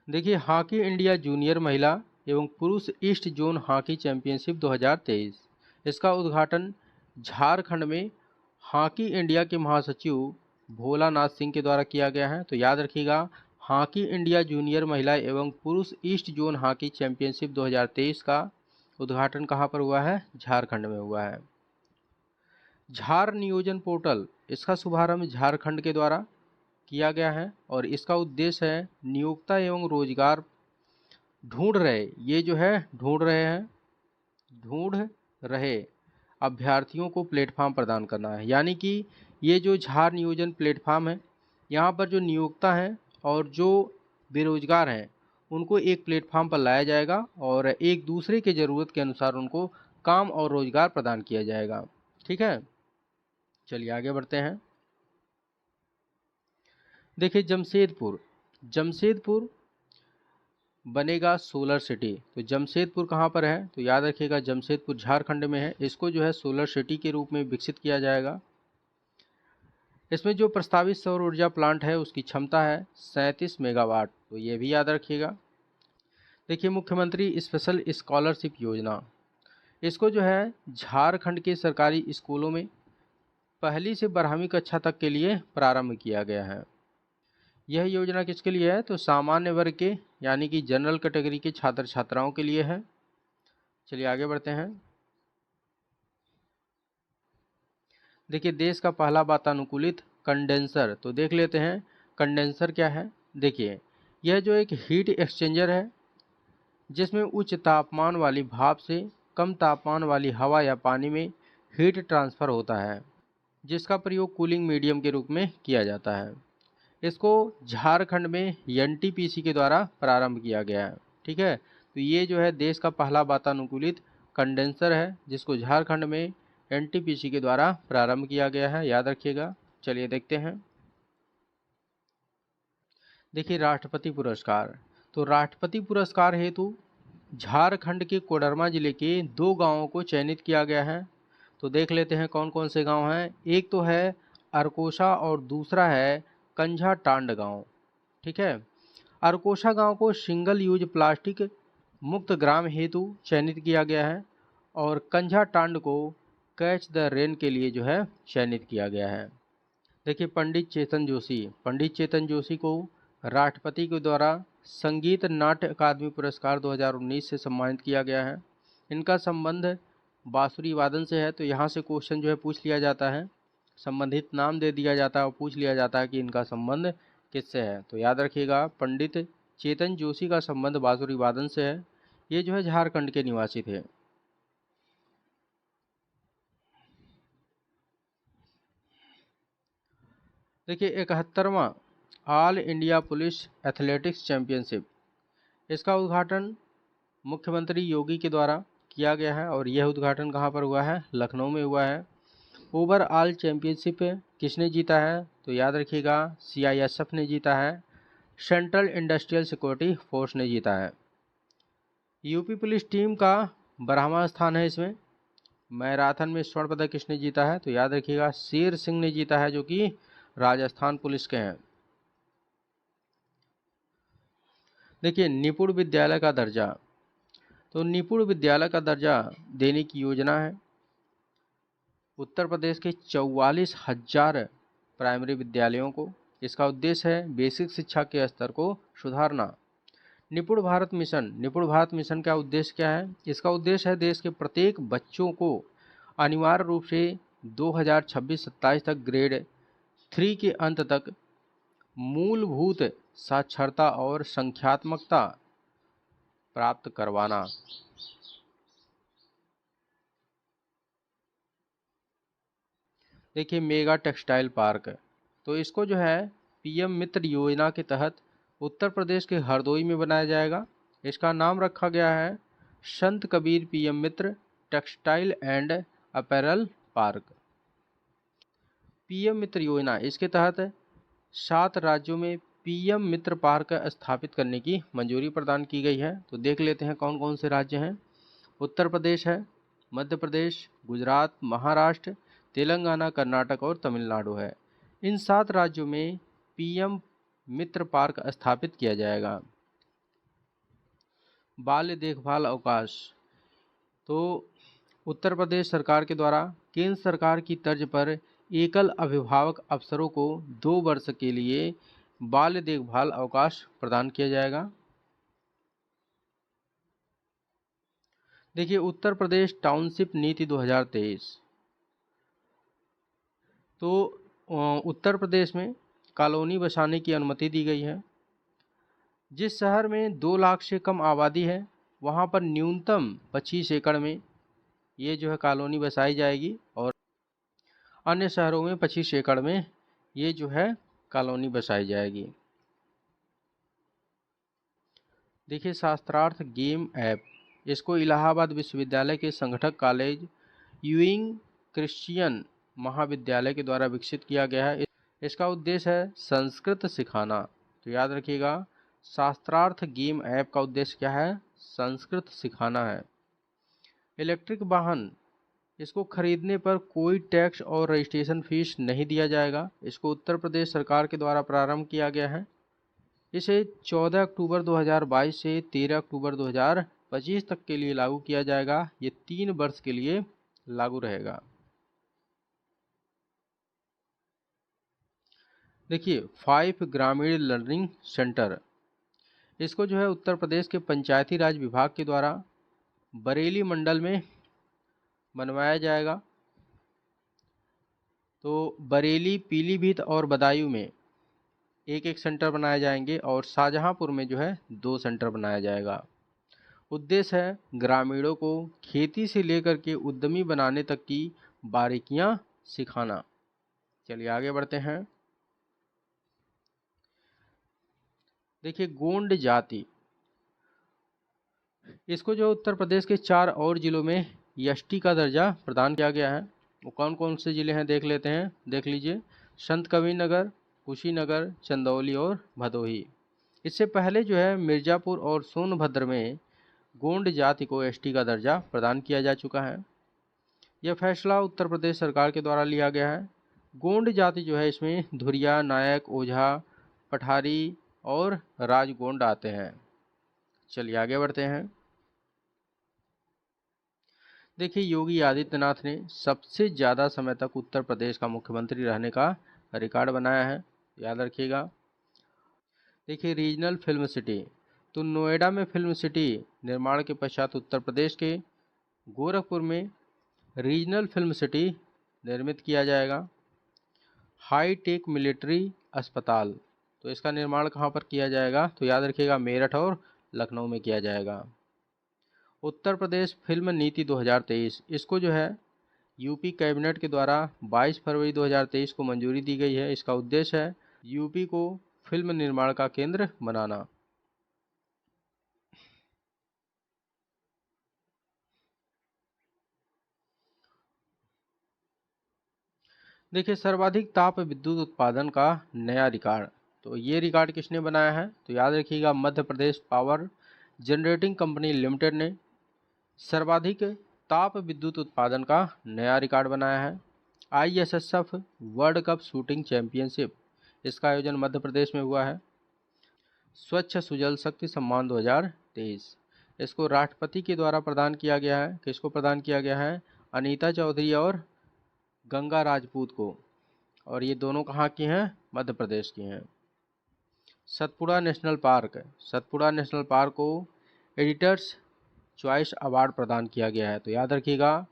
देखिए, हॉकी इंडिया जूनियर महिला एवं पुरुष ईस्ट जोन हॉकी चैंपियनशिप 2023, इसका उद्घाटन झारखंड में हॉकी इंडिया के महासचिव भोलानाथ सिंह के द्वारा किया गया है। तो याद रखिएगा, हॉकी इंडिया जूनियर महिला एवं पुरुष ईस्ट जोन हॉकी चैंपियनशिप 2023 का उद्घाटन कहाँ पर हुआ है? झारखंड में हुआ है। झार नियोजन पोर्टल, इसका शुभारंभ झारखंड के द्वारा किया गया है और इसका उद्देश्य है नियोक्ता एवं रोजगार ढूंढ रहे अभ्यर्थियों को प्लेटफॉर्म प्रदान करना है। यानी कि ये जो झार नियोजन प्लेटफॉर्म है, यहाँ पर जो नियोक्ता हैं और जो बेरोजगार हैं उनको एक प्लेटफॉर्म पर लाया जाएगा और एक दूसरे के ज़रूरत के अनुसार उनको काम और रोजगार प्रदान किया जाएगा। ठीक है, चलिए आगे बढ़ते हैं। देखिए जमशेदपुर, जमशेदपुर बनेगा सोलर सिटी। तो जमशेदपुर कहाँ पर है, तो याद रखिएगा जमशेदपुर झारखंड में है। इसको जो है सोलर सिटी के रूप में विकसित किया जाएगा। इसमें जो प्रस्तावित सौर ऊर्जा प्लांट है उसकी क्षमता है 37 मेगावाट, तो ये भी याद रखिएगा। देखिए मुख्यमंत्री स्पेशल स्कॉलरशिप योजना, इसको जो है झारखंड के सरकारी स्कूलों में पहली से 12वीं कक्षा तक के लिए प्रारंभ किया गया है। यह योजना किसके लिए है, तो सामान्य वर्ग के यानी कि जनरल कैटेगरी के छात्र छात्राओं के लिए है। चलिए आगे बढ़ते हैं। देखिए देश का पहला वातानुकूलित कंडेंसर, तो देख लेते हैं कंडेंसर क्या है। देखिए यह जो एक हीट एक्सचेंजर है जिसमें उच्च तापमान वाली भाप से कम तापमान वाली हवा या पानी में हीट ट्रांसफ़र होता है, जिसका प्रयोग कूलिंग मीडियम के रूप में किया जाता है। इसको झारखंड में एनटीपीसी के द्वारा प्रारंभ किया गया है। ठीक है, तो ये जो है देश का पहला वातानुकूलित कंडेंसर है जिसको झारखंड में एनटीपीसी के द्वारा प्रारंभ किया गया है, याद रखिएगा। चलिए देखते हैं। देखिए राष्ट्रपति पुरस्कार, तो राष्ट्रपति पुरस्कार हेतु झारखंड के कोडरमा जिले के 2 गांवों को चयनित किया गया है। तो देख लेते हैं कौन कौन से गांव हैं। एक तो है अरकोसा और दूसरा है कंझा टांड गांव। ठीक है, अरकोसा गांव को सिंगल यूज प्लास्टिक मुक्त ग्राम हेतु चयनित किया गया है और कंझा टांड को कैच द रेन के लिए जो है चयनित किया गया है। देखिए पंडित चेतन जोशी, पंडित चेतन जोशी को राष्ट्रपति के द्वारा संगीत नाट्य अकादमी पुरस्कार 2019 से सम्मानित किया गया है। इनका संबंध बांसुरी वादन से है, तो यहाँ से क्वेश्चन जो है पूछ लिया जाता है, संबंधित नाम दे दिया जाता है और पूछ लिया जाता है कि इनका संबंध किससे है। तो याद रखिएगा पंडित चेतन जोशी का संबंध बांसुरी वादन से है। ये जो है झारखंड के निवासी थे। देखिए 71वां all India police athletics championship, इसका उद्घाटन मुख्यमंत्री योगी के द्वारा किया गया है और यह उद्घाटन कहाँ पर हुआ है, लखनऊ में हुआ है। ओवरऑल चैंपियनशिप किसने जीता है, तो याद रखिएगा सीआईएसएफ ने जीता है, सेंट्रल इंडस्ट्रियल सिक्योरिटी फोर्स ने जीता है। यूपी पुलिस टीम का 12वां स्थान है इसमें। मैराथन में स्वर्ण पदक किसने जीता है, तो याद रखिएगा शेर सिंह ने जीता है जो कि राजस्थान पुलिस के हैं। देखिए निपुण विद्यालय का दर्जा, तो निपुण विद्यालय का दर्जा देने की योजना है। उत्तर प्रदेश के 44,000 प्राइमरी विद्यालयों को। इसका उद्देश्य है बेसिक शिक्षा के स्तर को सुधारना। निपुण भारत मिशन, निपुण भारत मिशन का उद्देश्य क्या है, इसका उद्देश्य है देश के प्रत्येक बच्चों को अनिवार्य रूप से 2026-27 तक ग्रेड 3 के अंत तक मूलभूत साक्षरता और संख्यात्मकता प्राप्त करवाना। देखिए मेगा टेक्सटाइल पार्क, तो इसको जो है पीएम मित्र योजना के तहत उत्तर प्रदेश के हरदोई में बनाया जाएगा। इसका नाम रखा गया है Sant Kabir PM MITRA textile and apparel park. PM MITRA योजना, इसके तहत 7 राज्यों में पीएम मित्र पार्क स्थापित करने की मंजूरी प्रदान की गई है। तो देख लेते हैं कौन कौन से राज्य हैं। उत्तर प्रदेश है, मध्य प्रदेश, गुजरात, महाराष्ट्र, तेलंगाना, कर्नाटक और तमिलनाडु है। इन 7 राज्यों में पीएम मित्र पार्क स्थापित किया जाएगा। बाल्य देखभाल अवकाश, तो उत्तर प्रदेश सरकार के द्वारा केंद्र सरकार की तर्ज पर एकल अभिभावक अफसरों को 2 वर्ष के लिए बाल्य देखभाल अवकाश प्रदान किया जाएगा। देखिए उत्तर प्रदेश टाउनशिप नीति 2023, तो उत्तर प्रदेश में कॉलोनी बसाने की अनुमति दी गई है। जिस शहर में 2 लाख से कम आबादी है वहाँ पर न्यूनतम 25 एकड़ में ये जो है कॉलोनी बसाई जाएगी और अन्य शहरों में 25 एकड़ में ये जो है कॉलोनी बसाई जाएगी। देखिए शास्त्रार्थ गेम ऐप, इसको इलाहाबाद विश्वविद्यालय के संगठक कॉलेज यूइंग क्रिश्चियन महाविद्यालय के द्वारा विकसित किया गया है। इसका उद्देश्य है संस्कृत सिखाना। तो याद रखिएगा, शास्त्रार्थ गेम ऐप का उद्देश्य क्या है? संस्कृत सिखाना है। इलेक्ट्रिक वाहन, इसको खरीदने पर कोई टैक्स और रजिस्ट्रेशन फीस नहीं दिया जाएगा। इसको उत्तर प्रदेश सरकार के द्वारा प्रारंभ किया गया है। इसे 14 अक्टूबर 2022 से 13 अक्टूबर 2025 तक के लिए लागू किया जाएगा। ये 3 वर्ष के लिए लागू रहेगा। देखिए 5 ग्रामीण लर्निंग सेंटर, इसको जो है उत्तर प्रदेश के पंचायती राज विभाग के द्वारा बरेली मंडल में बनवाया जाएगा। तो बरेली, पीलीभीत और बदायूं में एक एक सेंटर बनाए जाएंगे और शाहजहांपुर में जो है 2 सेंटर बनाया जाएगा। उद्देश्य है ग्रामीणों को खेती से लेकर के उद्यमी बनाने तक की बारीकियां सिखाना। चलिए आगे बढ़ते हैं। देखिए गोंड जाति, इसको जो उत्तर प्रदेश के 4 और जिलों में एसटी का दर्जा प्रदान किया गया है। वो कौन कौन से जिले हैं देख लेते हैं, देख लीजिए। संत कबीरनगर, कुशीनगर, चंदौली और भदोही। इससे पहले जो है मिर्ज़ापुर और सोनभद्र में गोंड जाति को एसटी का दर्जा प्रदान किया जा चुका है। यह फैसला उत्तर प्रदेश सरकार के द्वारा लिया गया है। गोंड जाति जो है इसमें धुरिया, नायक, ओझा, पठारी और राजगोंड आते हैं। चलिए आगे बढ़ते हैं। देखिए योगी आदित्यनाथ ने सबसे ज़्यादा समय तक उत्तर प्रदेश का मुख्यमंत्री रहने का रिकॉर्ड बनाया है, याद रखिएगा। देखिए रीजनल फिल्म सिटी, तो नोएडा में फिल्म सिटी निर्माण के पश्चात उत्तर प्रदेश के गोरखपुर में रीजनल फिल्म सिटी निर्मित किया जाएगा। हाई टेक मिलिट्री अस्पताल, तो इसका निर्माण कहाँ पर किया जाएगा? तो याद रखिएगा मेरठ और लखनऊ में किया जाएगा। उत्तर प्रदेश फिल्म नीति 2023, इसको जो है यूपी कैबिनेट के द्वारा 22 फरवरी 2023 को मंजूरी दी गई है। इसका उद्देश्य है यूपी को फिल्म निर्माण का केंद्र बनाना। देखिए सर्वाधिक ताप विद्युत उत्पादन का नया रिकॉर्ड, तो ये रिकॉर्ड किसने बनाया है? तो याद रखिएगा Madhya Pradesh power generating company limited ने सर्वाधिक ताप विद्युत उत्पादन का नया रिकॉर्ड बनाया है। ISSF world cup shooting championship, इसका आयोजन मध्य प्रदेश में हुआ है। स्वच्छ सुजल शक्ति सम्मान 2023, इसको राष्ट्रपति के द्वारा प्रदान किया गया है। किसको प्रदान किया गया है? अनीता चौधरी और गंगा राजपूत को, और ये दोनों कहाँ की हैं? मध्य प्रदेश की हैं। Satpura national park, Satpura national park को एडिटर्स चॉइस अवार्ड प्रदान किया गया है। तो याद रखिएगा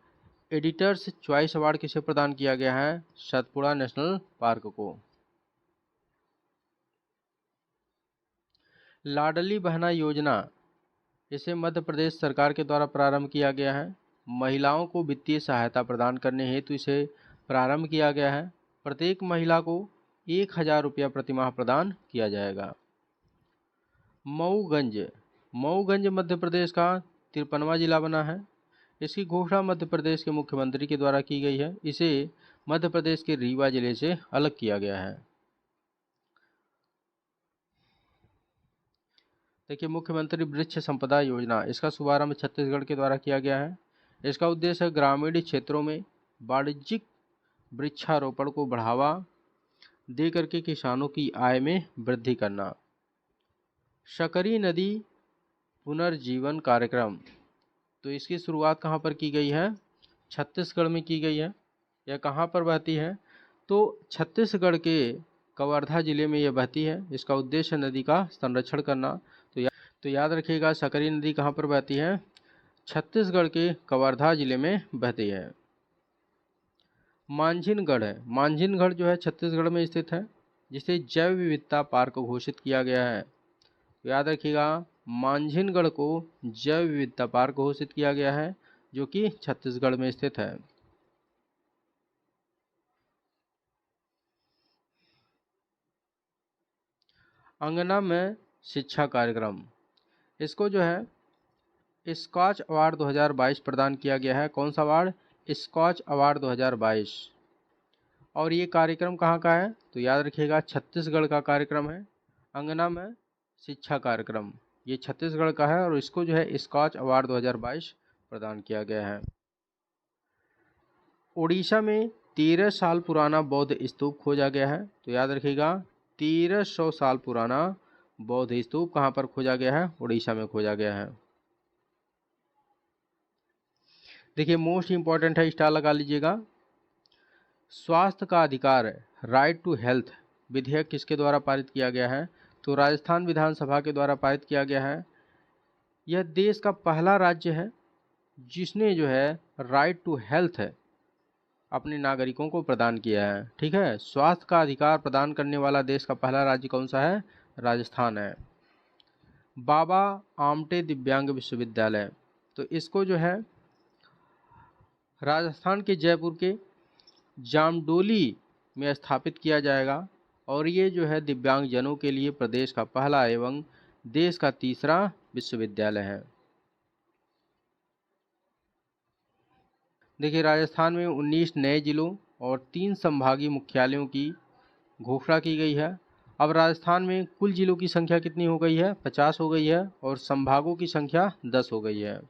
एडिटर्स चॉइस अवार्ड किसे प्रदान किया गया है? सतपुड़ा नेशनल पार्क को। लाडली बहना योजना, इसे मध्य प्रदेश सरकार के द्वारा प्रारंभ किया गया है। महिलाओं को वित्तीय सहायता प्रदान करने हेतु इसे प्रारंभ किया गया है। प्रत्येक महिला को 1000 रुपया प्रतिमाह प्रदान किया जाएगा। मऊगंज, मऊगंज मध्य प्रदेश का 53वां जिला बना है। इसकी घोषणा मध्य प्रदेश के मुख्यमंत्री के द्वारा की गई है। इसे मध्य प्रदेश के रीवा जिले से अलग किया गया है। देखिए मुख्यमंत्री वृक्ष संपदा योजना, इसका शुभारंभ छत्तीसगढ़ के द्वारा किया गया है। इसका उद्देश्य है ग्रामीण क्षेत्रों में वाणिज्यिक वृक्षारोपण को बढ़ावा दे करके किसानों की आय में वृद्धि करना। शकरी नदी पुनर्जीवन कार्यक्रम, तो इसकी शुरुआत कहाँ पर की गई है? छत्तीसगढ़ में की गई है। यह कहाँ पर बहती है? तो छत्तीसगढ़ के कवर्धा जिले में यह बहती है। इसका उद्देश्य नदी का संरक्षण करना। तो याद रखिएगा सकरी नदी कहाँ पर बहती है? छत्तीसगढ़ के कवर्धा जिले में बहती है। मांझिनगढ़ है, मांझिनगढ़ जो है छत्तीसगढ़ में स्थित है, जिसे जैव विविधता पार्क घोषित किया गया है। तो याद रखिएगा मांझिनगढ़ को जैव विविधता पार्क घोषित किया गया है, जो कि छत्तीसगढ़ में स्थित है। अंगना में शिक्षा कार्यक्रम, इसको जो है स्कॉच अवार्ड 2022 प्रदान किया गया है। कौन सा अवार्ड? Scotch award 2022। और ये कार्यक्रम कहाँ का है? तो याद रखिएगा छत्तीसगढ़ का कार्यक्रम है, अंगना में शिक्षा कार्यक्रम। ये छत्तीसगढ़ का है और इसको जो है स्कॉच अवार्ड 2022 प्रदान किया गया है। उड़ीसा में 13 साल पुराना बौद्ध स्तूप खोजा गया है। तो याद रखिएगा 1300 साल पुराना बौद्ध स्तूप कहाँ पर खोजा गया है? उड़ीसा में खोजा गया है। देखिए मोस्ट इंपॉर्टेंट है, स्टार लगा लीजिएगा। स्वास्थ्य का अधिकार राइट टू हेल्थ विधेयक किसके द्वारा पारित किया गया है? तो राजस्थान विधानसभा के द्वारा पारित किया गया है। यह देश का पहला राज्य है जिसने जो है राइट टू हेल्थ अपने नागरिकों को प्रदान किया है। ठीक है, स्वास्थ्य का अधिकार प्रदान करने वाला देश का पहला राज्य कौन सा है? राजस्थान है। बाबा आमटे दिव्यांग विश्वविद्यालय, तो इसको जो है राजस्थान के जयपुर के जामडोली में स्थापित किया जाएगा और ये जो है दिव्यांगजनों के लिए प्रदेश का पहला एवं देश का तीसरा विश्वविद्यालय है। देखिए राजस्थान में 19 नए जिलों और 3 संभागीय मुख्यालयों की घोषणा की गई है। अब राजस्थान में कुल जिलों की संख्या कितनी हो गई है? 50 हो गई है और संभागों की संख्या 10 हो गई है।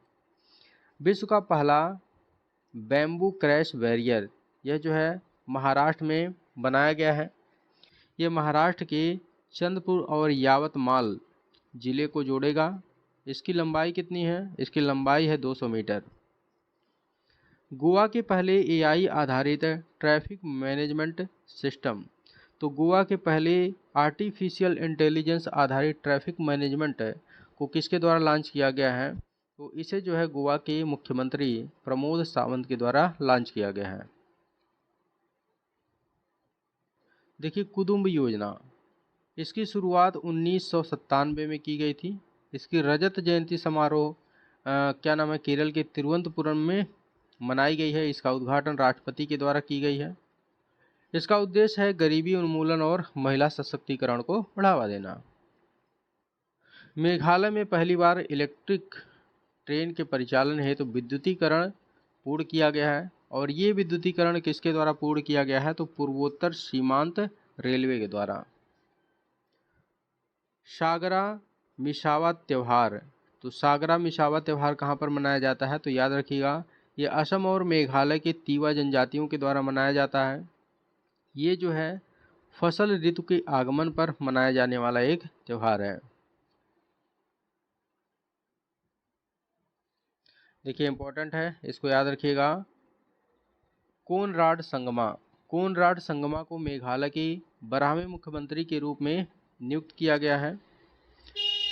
विश्व का पहला बैम्बू क्रैश बैरियर, यह जो है महाराष्ट्र में बनाया गया है। ये महाराष्ट्र के चंद्रपुर और यावतमाल जिले को जोड़ेगा। इसकी लंबाई कितनी है? इसकी लंबाई है 200 मीटर। गोवा के पहले एआई आधारित ट्रैफिक मैनेजमेंट सिस्टम, तो गोवा के पहले आर्टिफिशियल इंटेलिजेंस आधारित ट्रैफिक मैनेजमेंट को किसके द्वारा लॉन्च किया गया है? तो इसे जो है गोवा के मुख्यमंत्री प्रमोद सावंत के द्वारा लॉन्च किया गया है। देखिए कुदुम्ब योजना, इसकी शुरुआत 1997 में की गई थी। इसकी रजत जयंती समारोह क्या नाम है, केरल के तिरुवनंतपुरम में मनाई गई है। इसका उद्घाटन राष्ट्रपति के द्वारा की गई है। इसका उद्देश्य है गरीबी उन्मूलन और महिला सशक्तिकरण को बढ़ावा देना। मेघालय में पहली बार इलेक्ट्रिक ट्रेन के परिचालन हेतु विद्युतीकरण पूर्ण किया गया है और ये विद्युतीकरण किसके द्वारा पूर्ण किया गया है? तो पूर्वोत्तर सीमांत रेलवे के द्वारा। सागरा मिसावा त्यौहार, तो सागरा मिसावा त्यौहार कहाँ पर मनाया जाता है? तो याद रखिएगा ये असम और मेघालय के तीवा जनजातियों के द्वारा मनाया जाता है। ये जो है फसल ऋतु के आगमन पर मनाया जाने वाला एक त्यौहार है। देखिए इंपॉर्टेंट है, इसको याद रखिएगा। कोनराड संगमा, कोनराड संगमा को मेघालय के 12वें मुख्यमंत्री के रूप में नियुक्त किया गया है।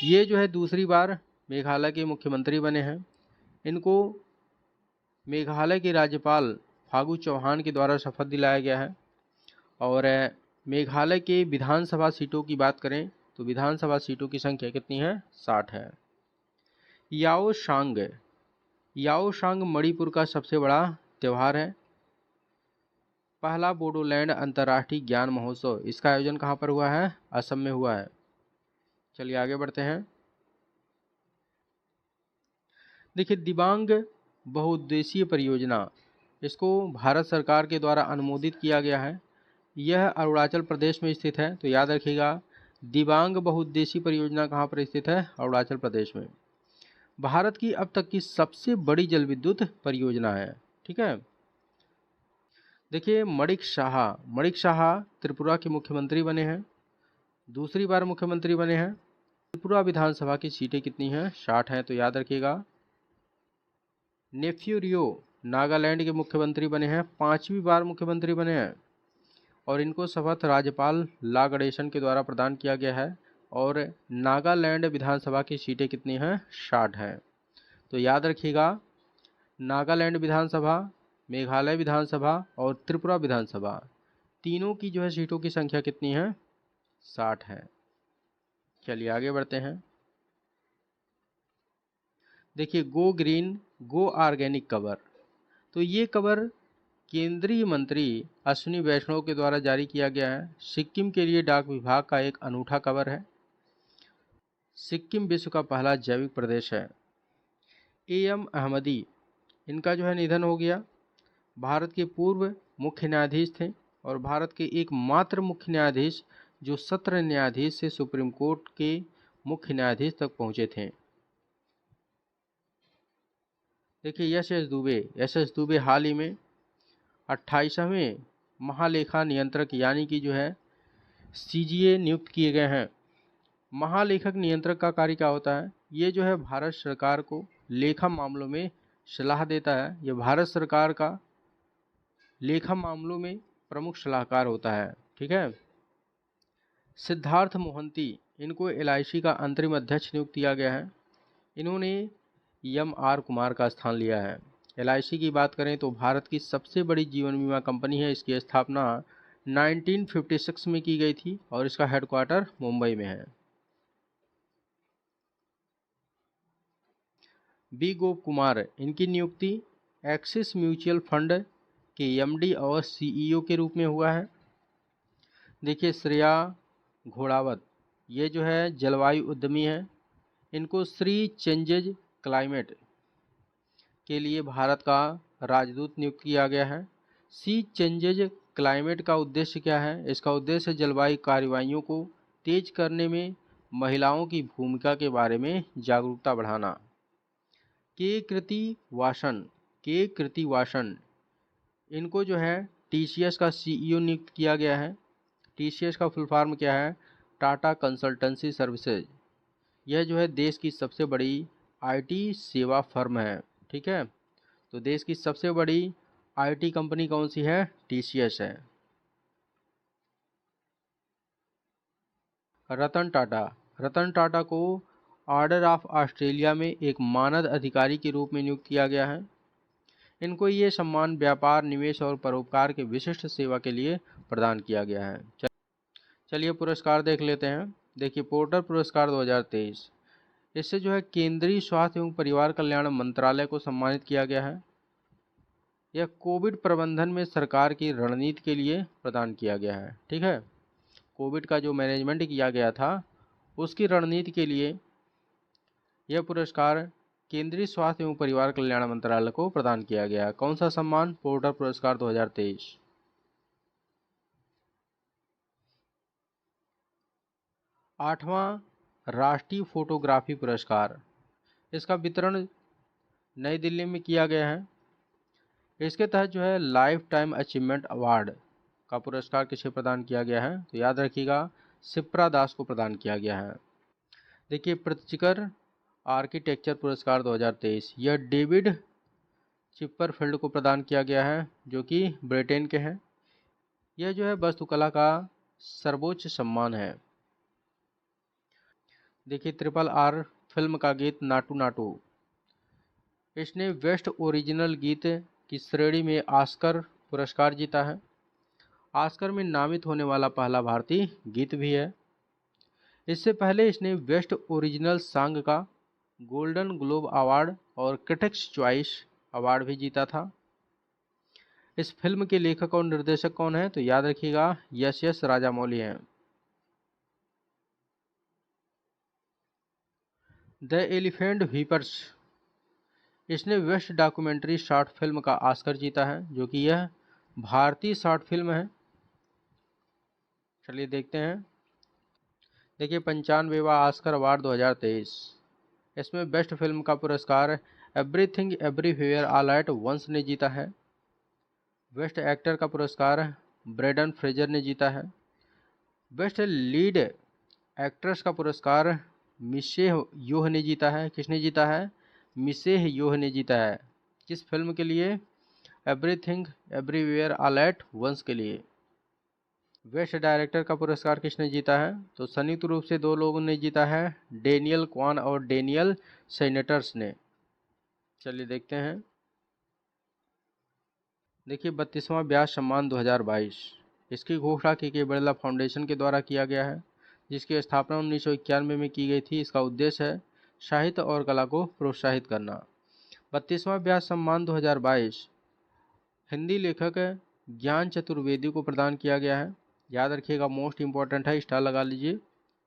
ये जो है दूसरी बार मेघालय के मुख्यमंत्री बने हैं। इनको मेघालय के राज्यपाल फागू चौहान के द्वारा शपथ दिलाया गया है। और मेघालय के विधानसभा सीटों की बात करें तो विधानसभा सीटों की संख्या कितनी है? 60 है। याओशांग, याओशांग मणिपुर का सबसे बड़ा त्यौहार है। पहला बोडोलैंड अंतर्राष्ट्रीय ज्ञान महोत्सव, इसका आयोजन कहाँ पर हुआ है? असम में हुआ है। चलिए आगे बढ़ते हैं। देखिए दिबांग बहुउद्देशीय परियोजना, इसको भारत सरकार के द्वारा अनुमोदित किया गया है। यह अरुणाचल प्रदेश में स्थित है। तो याद रखिएगा दिबांग बहुउद्देशीय परियोजना कहाँ पर स्थित है? अरुणाचल प्रदेश में। भारत की अब तक की सबसे बड़ी जल विद्युत परियोजना है। ठीक है, देखिए मणिक शाह, मणिक शाह त्रिपुरा के मुख्यमंत्री बने हैं, दूसरी बार मुख्यमंत्री बने हैं। त्रिपुरा विधानसभा की सीटें कितनी हैं? 60 हैं। तो याद रखिएगा। नेफ्यू रियो नागालैंड के मुख्यमंत्री बने हैं, 5वीं बार मुख्यमंत्री बने हैं और इनको शपथ राज्यपाल ला गणेशन के द्वारा प्रदान किया गया है। और नागालैंड विधानसभा की सीटें कितनी हैं? 60 हैं। तो याद रखिएगा नागालैंड विधानसभा, मेघालय विधानसभा और त्रिपुरा विधानसभा तीनों की जो है सीटों की संख्या कितनी है? 60 है। चलिए आगे बढ़ते हैं। देखिए गो ग्रीन गो ऑर्गेनिक कवर, तो ये कवर केंद्रीय मंत्री अश्विनी वैष्णव के द्वारा जारी किया गया है। सिक्किम के लिए डाक विभाग का एक अनूठा कवर है। सिक्किम विश्व का पहला जैविक प्रदेश है। एएम अहमदी, इनका जो है निधन हो गया। भारत के पूर्व मुख्य न्यायाधीश थे और भारत के एकमात्र मुख्य न्यायाधीश जो सत्र न्यायाधीश से सुप्रीम कोर्ट के मुख्य न्यायाधीश तक पहुंचे थे। देखिए एस एस दुबे हाल ही में 28वें महालेखा नियंत्रक यानी कि जो है सीजीए नियुक्त किए गए हैं। महालेखक नियंत्रक का कार्य क्या होता है? ये जो है भारत सरकार को लेखा मामलों में सलाह देता है। ये भारत सरकार का लेखा मामलों में प्रमुख सलाहकार होता है। ठीक है। सिद्धार्थ मोहंती, इनको एलआईसी का अंतरिम अध्यक्ष नियुक्त किया गया है। इन्होंने एम आर कुमार का स्थान लिया है। एलआईसी की बात करें तो भारत की सबसे बड़ी जीवन बीमा कंपनी है। इसकी स्थापना 1956 में की गई थी और इसका हेडक्वार्टर मुंबई में है। बी गोप कुमार, इनकी नियुक्ति एक्सिस म्यूचुअल फंड के एमडी और सीईओ के रूप में हुआ है। देखिए श्रेया घोड़ावत, ये जो है जलवायु उद्यमी है। इनको श्री चेंजेज क्लाइमेट के लिए भारत का राजदूत नियुक्त किया गया है। सी चेंजेज क्लाइमेट का उद्देश्य क्या है? इसका उद्देश्य जलवायु कार्रवाइयों को तेज करने में महिलाओं की भूमिका के बारे में जागरूकता बढ़ाना। के कृति वासन, इनको जो है टीसीएस का सीईओ नियुक्त किया गया है। टीसीएस का फुल फॉर्म क्या है? Tata consultancy services. यह जो है देश की सबसे बड़ी आईटी सेवा फर्म है। ठीक है। तो देश की सबसे बड़ी आईटी कंपनी कौन सी है? टीसीएस है। रतन टाटा को ऑर्डर ऑफ ऑस्ट्रेलिया में एक मानद अधिकारी के रूप में नियुक्त किया गया है। इनको ये सम्मान व्यापार, निवेश और परोपकार के विशिष्ट सेवा के लिए प्रदान किया गया है। चलिए पुरस्कार देख लेते हैं। देखिए पोर्टर पुरस्कार 2023, इससे जो है केंद्रीय स्वास्थ्य एवं परिवार कल्याण मंत्रालय को सम्मानित किया गया है। यह कोविड प्रबंधन में सरकार की रणनीति के लिए प्रदान किया गया है। ठीक है। कोविड का जो मैनेजमेंट किया गया था उसकी रणनीति के लिए यह पुरस्कार केंद्रीय स्वास्थ्य एवं परिवार कल्याण मंत्रालय को प्रदान किया गया। कौन सा सम्मान? पोर्टर पुरस्कार 2023। 8वां राष्ट्रीय फोटोग्राफी पुरस्कार, इसका वितरण नई दिल्ली में किया गया है। इसके तहत जो है लाइफ टाइम अचीवमेंट अवार्ड का पुरस्कार किसे प्रदान किया गया है? तो याद रखिएगा शिप्रा दास को प्रदान किया गया है। देखिए प्रित्जकर आर्किटेक्चर पुरस्कार 2023, यह डेविड चिपरफील्ड को प्रदान किया गया है जो कि ब्रिटेन के हैं। यह जो है वास्तुकला का सर्वोच्च सम्मान है। देखिए RRR फिल्म का गीत नाटू नाटू, इसने बेस्ट ओरिजिनल गीत की श्रेणी में ऑस्कर पुरस्कार जीता है। ऑस्कर में नामित होने वाला पहला भारतीय गीत भी है। इससे पहले इसने बेस्ट ओरिजिनल सॉन्ग का गोल्डन ग्लोब अवार्ड और क्रिटिक्स चॉइस अवार्ड भी जीता था। इस फिल्म के लेखक और निर्देशक कौन है? तो याद रखिएगा यस राजामौली हैं। द एलिफेंट वीपर्स, इसने बेस्ट डॉक्यूमेंट्री शॉर्ट फिल्म का ऑस्कर जीता है जो कि यह भारतीय शॉर्ट फिल्म है। चलिए देखते हैं। देखिए 95वां ऑस्कर अवार्ड 2023, इसमें बेस्ट फिल्म का पुरस्कार everything everywhere all at once ने जीता है। बेस्ट एक्टर का पुरस्कार ब्रेंडन फ्रेजर ने जीता है। बेस्ट लीड एक्ट्रेस का पुरस्कार मिशेल योह ने जीता है। किसने जीता है? मिशेल योह ने जीता है। किस फिल्म के लिए? Everything everywhere all at once के लिए। बेस्ट डायरेक्टर का पुरस्कार किसने जीता है? तो संयुक्त रूप से दो लोगों ने जीता है, डेनियल क्वान और डेनियल सेनेटर्स ने। चलिए देखते हैं। देखिए 32वां व्यास सम्मान 2022, इसकी घोषणा के बिरला फाउंडेशन के द्वारा किया गया है जिसकी स्थापना 1991 में की गई थी। इसका उद्देश्य है साहित्य और कला को प्रोत्साहित करना। 32वां व्यास सम्मान 2022 हिंदी लेखक ज्ञान चतुर्वेदी को प्रदान किया गया है। याद रखिएगा मोस्ट इम्पॉर्टेंट है, स्टार लगा लीजिए।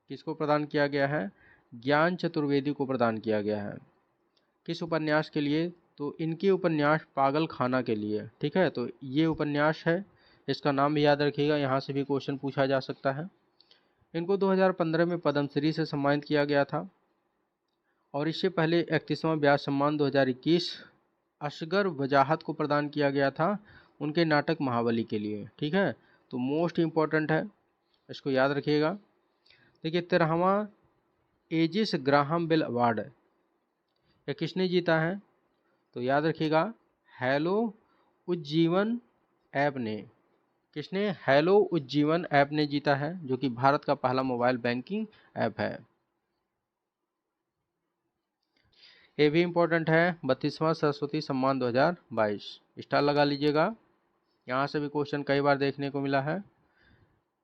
किसको प्रदान किया गया है? ज्ञान चतुर्वेदी को प्रदान किया गया है। किस उपन्यास के लिए? तो इनके उपन्यास पागल खाना के लिए। ठीक है, तो ये उपन्यास है, इसका नाम भी याद रखिएगा, यहाँ से भी क्वेश्चन पूछा जा सकता है। इनको 2015 में पद्मश्री से सम्मानित किया गया था और इससे पहले 31वां व्यास सम्मान 2021 असगर वजाहत को प्रदान किया गया था उनके नाटक महाबली के लिए। ठीक है, तो मोस्ट इम्पॉर्टेंट है, इसको याद रखिएगा। देखिए 13वां एजिस ग्राहम बेल अवार्ड ये किसने जीता है? तो याद रखिएगा हेलो उज्जीवन ऐप ने। किसने? हेलो उज्जीवन ऐप ने जीता है, जो कि भारत का पहला मोबाइल बैंकिंग ऐप है। ये भी इम्पोर्टेंट है, 32वां सरस्वती सम्मान 2022 स्टार लगा लीजिएगा, यहाँ से भी क्वेश्चन कई बार देखने को मिला है।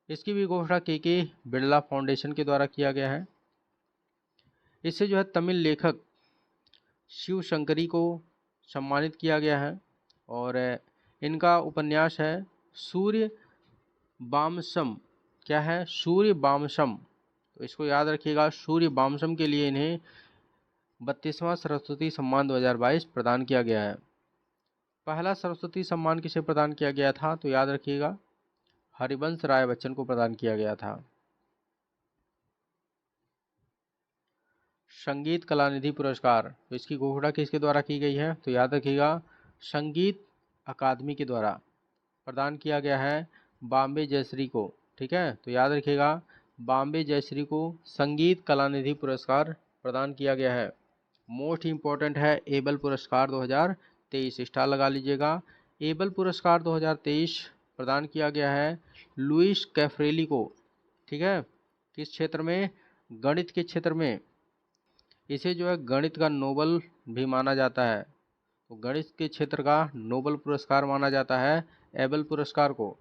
इसकी भी घोषणा के बिरला फाउंडेशन के द्वारा किया गया है। इससे जो है तमिल लेखक शिव शंकरी को सम्मानित किया गया है और इनका उपन्यास है सूर्य बामसम। क्या है? सूर्य बामसम। तो इसको याद रखिएगा, सूर्य बामसम के लिए इन्हें 32वां सरस्वती सम्मान 2022 प्रदान किया गया है। पहला सरस्वती सम्मान किसे प्रदान किया गया था? तो याद रखिएगा हरिवंश राय बच्चन को प्रदान किया गया था। संगीत कलानिधि पुरस्कार, तो इसकी घोषणा किसके द्वारा की गई है? तो याद रखिएगा संगीत अकादमी के द्वारा प्रदान किया गया है बॉम्बे जयश्री को। ठीक है, तो याद रखिएगा बॉम्बे जयश्री को संगीत कलानिधि पुरस्कार प्रदान किया गया है। मोस्ट इम्पोर्टेंट है एबल पुरस्कार 2023 स्टार लगा लीजिएगा। एबल पुरस्कार 2023 प्रदान किया गया है लुइस कैफ्रेली को। ठीक है, किस क्षेत्र में? गणित के क्षेत्र में। इसे जो है गणित का नोबल भी माना जाता है, तो गणित के क्षेत्र का नोबल पुरस्कार माना जाता है एबल पुरस्कार को।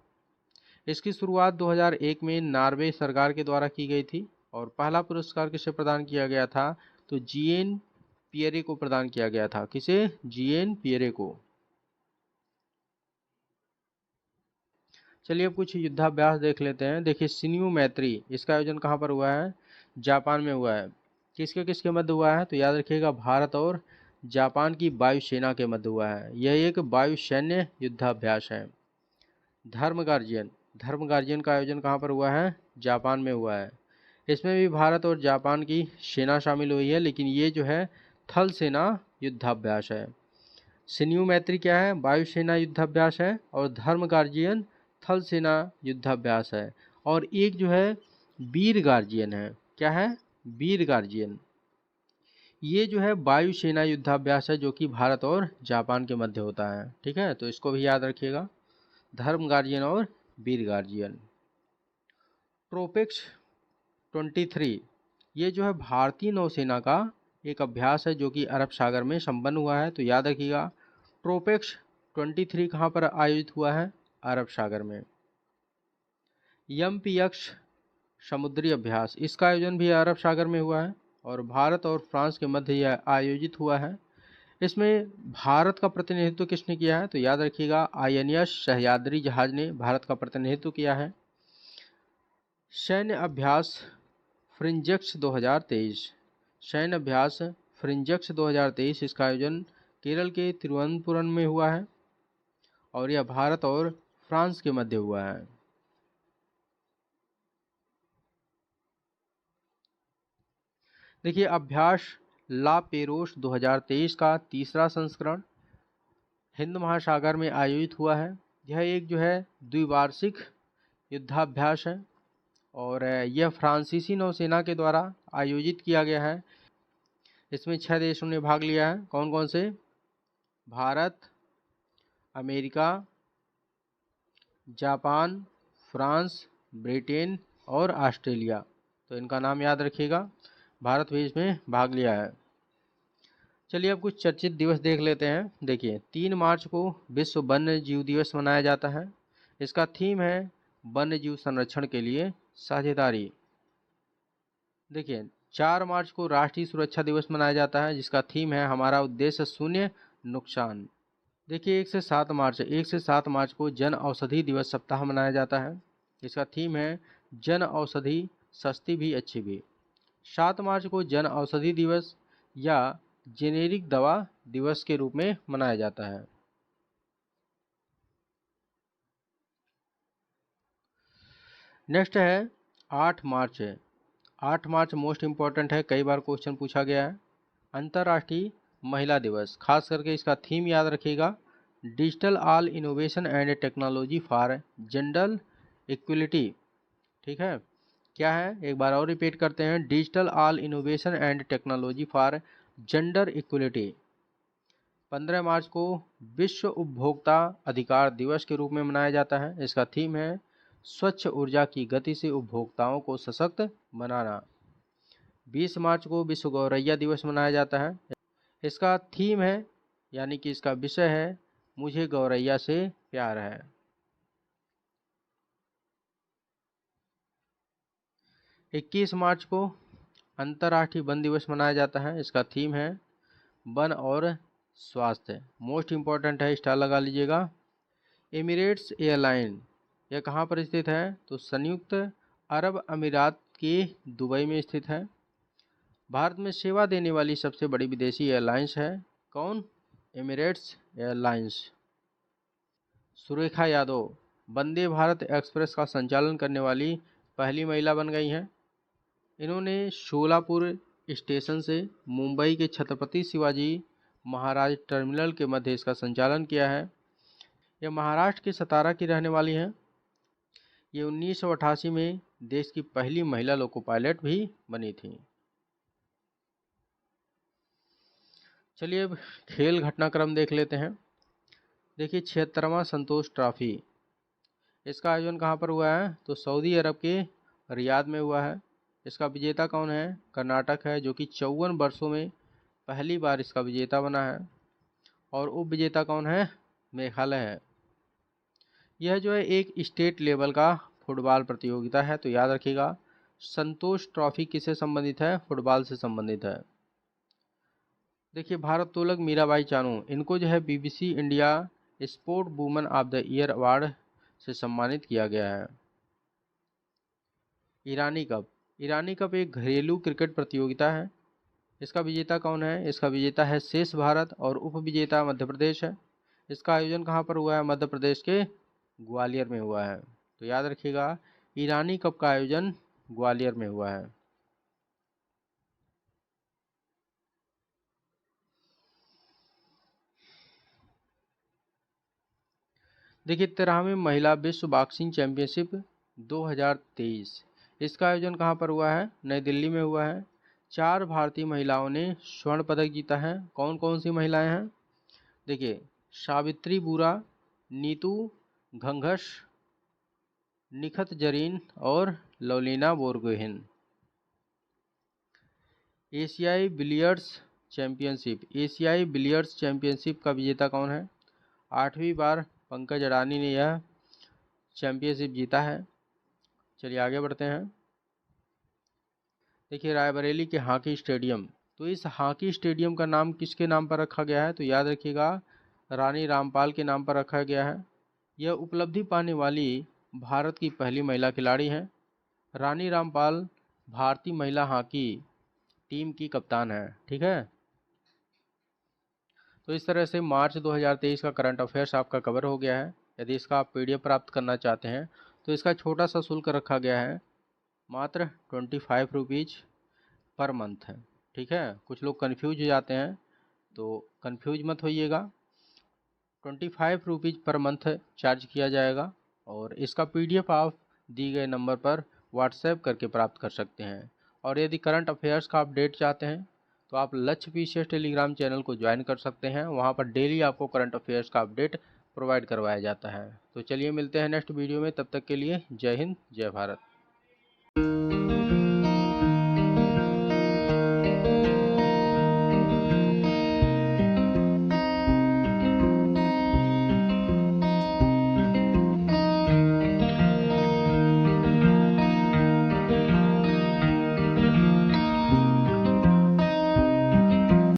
इसकी शुरुआत 2001 में नॉर्वे सरकार के द्वारा की गई थी और पहला पुरस्कार किसे प्रदान किया गया था? तो जीएन पियरे को प्रदान किया गया था। किसे? जीएन पियरे को। चलिए अब कुछ युद्धाभ्यास देख लेते हैं। देखिए शिन्यू मैत्री, इसका आयोजन कहाँ पर हुआ है? जापान में हुआ है। किसके किसके मध्य हुआ है? तो याद रखिएगा भारत और जापान की वायुसेना के मध्य हुआ है। यह एक वायुसैन्य युद्धाभ्यास है। धर्म गार्जियन का आयोजन कहाँ पर हुआ है? जापान में हुआ है। इसमें भी भारत और जापान की सेना शामिल हुई है, लेकिन ये जो है थल सेना युद्धाभ्यास है। शिन्यू मैत्री क्या है? वायुसेना युद्धाभ्यास है और धर्म गार्जियन थल सेना युद्धाभ्यास है। और एक जो है वीर गार्जियन है। क्या है? वीर गार्जियन। ये जो है वायुसेना युद्धाभ्यास है, जो कि भारत और जापान के मध्य होता है। ठीक है, तो इसको भी याद रखिएगा, धर्म गार्जियन और वीर गार्जियन। ट्रोपेक्स 23 ये जो है भारतीय नौसेना का एक अभ्यास है, जो कि अरब सागर में संपन्न हुआ है। तो याद रखिएगा ट्रोपेक्स 23 कहाँ पर आयोजित हुआ है? अरब सागर में। यमपीएक्स समुद्री अभ्यास, इसका आयोजन भी अरब सागर में हुआ है और भारत और फ्रांस के मध्य यह आयोजित हुआ है। इसमें भारत का प्रतिनिधित्व किसने किया है? तो याद रखिएगा आईएनएस सह्याद्री जहाज ने भारत का प्रतिनिधित्व किया है। सैन्य अभ्यास फ्रिंजेक्स 2023, सैन्य अभ्यास फ्रिंजेक्स 2023, इसका आयोजन केरल के तिरुवनंतपुरम में हुआ है और यह भारत और फ्रांस के मध्य हुआ है। देखिए अभ्यास ला पेरोस 2023 का तीसरा संस्करण हिंद महासागर में आयोजित हुआ है। यह एक जो है द्विवार्षिक युद्धाभ्यास है और यह फ्रांसीसी नौसेना के द्वारा आयोजित किया गया है। इसमें 6 देशों ने भाग लिया है। कौन कौन से? Bharat, America, Japan, France, Britain और ऑस्ट्रेलिया। तो इनका नाम याद रखिएगा, भारत भी इसमें भाग लिया है। चलिए अब कुछ चर्चित दिवस देख लेते हैं। देखिए 3 मार्च को विश्व वन्य जीव दिवस मनाया जाता है। इसका थीम है वन्य जीव संरक्षण के लिए साझेदारी। देखिए 4 मार्च को राष्ट्रीय सुरक्षा दिवस मनाया जाता है, जिसका थीम है हमारा उद्देश्य शून्य नुकसान। देखिए 1 से 7 मार्च को जन औषधि दिवस सप्ताह मनाया जाता है। इसका थीम है जन औषधि सस्ती भी अच्छी भी। 7 मार्च को जन औषधि दिवस या जेनेरिक दवा दिवस के रूप में मनाया जाता है। नेक्स्ट है 8 मार्च है। 8 मार्च मोस्ट इम्पॉर्टेंट है, कई बार क्वेश्चन पूछा गया है। अंतर्राष्ट्रीय महिला दिवस, खास करके इसका थीम याद रखिएगा, digital all innovation and technology for gender equality. ठीक है, क्या है, एक बार और रिपीट करते हैं, digital all innovation and technology for gender equality. 15 मार्च को विश्व उपभोक्ता अधिकार दिवस के रूप में मनाया जाता है। इसका थीम है स्वच्छ ऊर्जा की गति से उपभोक्ताओं को सशक्त बनाना। 20 मार्च को विश्व गौरैया दिवस मनाया जाता है। इसका थीम है, यानी कि इसका विषय है, मुझे गौरैया से प्यार है। 21 मार्च को अंतर्राष्ट्रीय वन दिवस मनाया जाता है। इसका थीम है वन और स्वास्थ्य। मोस्ट इम्पॉर्टेंट है, स्टार लगा लीजिएगा। एमिरेट्स एयरलाइन, यह कहाँ पर स्थित है, तो संयुक्त अरब अमीरात के दुबई में स्थित है। भारत में सेवा देने वाली सबसे बड़ी विदेशी एयरलाइंस है कौन, Emirates airlines. Surekha Yadav Vande Bharat express का संचालन करने वाली पहली महिला बन गई हैं। इन्होंने शोलापुर स्टेशन से मुंबई के छत्रपति शिवाजी महाराज टर्मिनल के मध्य इसका संचालन किया है। यह महाराष्ट्र के सतारा की रहने वाली हैं। ये 1988 में देश की पहली महिला लोको पायलट भी बनी थी। चलिए अब खेल घटनाक्रम देख लेते हैं। देखिए 76वां संतोष ट्रॉफी, इसका आयोजन कहाँ पर हुआ है, तो सऊदी अरब के रियाद में हुआ है। इसका विजेता कौन है, कर्नाटक है, जो कि 54 वर्षों में पहली बार इसका विजेता बना है। और उप विजेता कौन है, मेघालय है। यह जो है एक स्टेट लेवल का फुटबॉल प्रतियोगिता है, तो याद रखिएगा संतोष ट्रॉफी किससे संबंधित है, फुटबॉल से संबंधित है। देखिए भारोत्तोलक मीराबाई चानू, इनको जो है BBC India sport woman of the year award से सम्मानित किया गया है। ईरानी कप, ईरानी कप एक घरेलू क्रिकेट प्रतियोगिता है। इसका विजेता कौन है, इसका विजेता है शेष भारत और उप विजेता मध्य प्रदेश है। इसका आयोजन कहाँ पर हुआ है, मध्य प्रदेश के ग्वालियर में हुआ है। तो याद रखिएगा ईरानी कप का आयोजन ग्वालियर में हुआ है। देखिए 13वीं महिला विश्व बॉक्सिंग चैंपियनशिप 2023, इसका आयोजन कहाँ पर हुआ है, नई दिल्ली में हुआ है। 4 भारतीय महिलाओं ने स्वर्ण पदक जीता है। कौन कौन सी महिलाएं हैं, देखिए सावित्री बुरा, नीतू घंघस, निखत जरीन और लवलीना बोरगोहेन। एशियाई बिलियर्ड्स चैंपियनशिप, एशियाई बिलियर्ड्स चैंपियनशिप का विजेता कौन है, 8वीं बार पंकज अडानी ने यह चैंपियनशिप जीता है। चलिए आगे बढ़ते हैं। देखिए रायबरेली के हॉकी स्टेडियम, तो इस हॉकी स्टेडियम का नाम किसके नाम पर रखा गया है, तो याद रखिएगा रानी रामपाल के नाम पर रखा गया है। यह उपलब्धि पाने वाली भारत की पहली महिला खिलाड़ी हैं। रानी रामपाल भारतीय महिला हॉकी टीम की कप्तान है। ठीक है, तो इस तरह से मार्च 2023 का करंट अफेयर्स आपका कवर हो गया है। यदि इसका आप पीडीएफ प्राप्त करना चाहते हैं तो इसका छोटा सा शुल्क रखा गया है, मात्र 25 रुपीज़ पर मंथ है। ठीक है, कुछ लोग कन्फ्यूज हो जाते हैं, तो कन्फ्यूज मत होइएगा। 25 रुपीज़ पर मंथ चार्ज किया जाएगा और इसका पीडीएफ आप दी गए नंबर पर व्हाट्सएप करके प्राप्त कर सकते हैं। और यदि करंट अफेयर्स का अपडेट चाहते हैं तो आप लक्ष्य पीसीएस टेलीग्राम चैनल को ज्वाइन कर सकते हैं। वहां पर डेली आपको करंट अफेयर्स का अपडेट प्रोवाइड करवाया जाता है। तो चलिए मिलते हैं नेक्स्ट वीडियो में, तब तक के लिए जय हिंद जय भारत।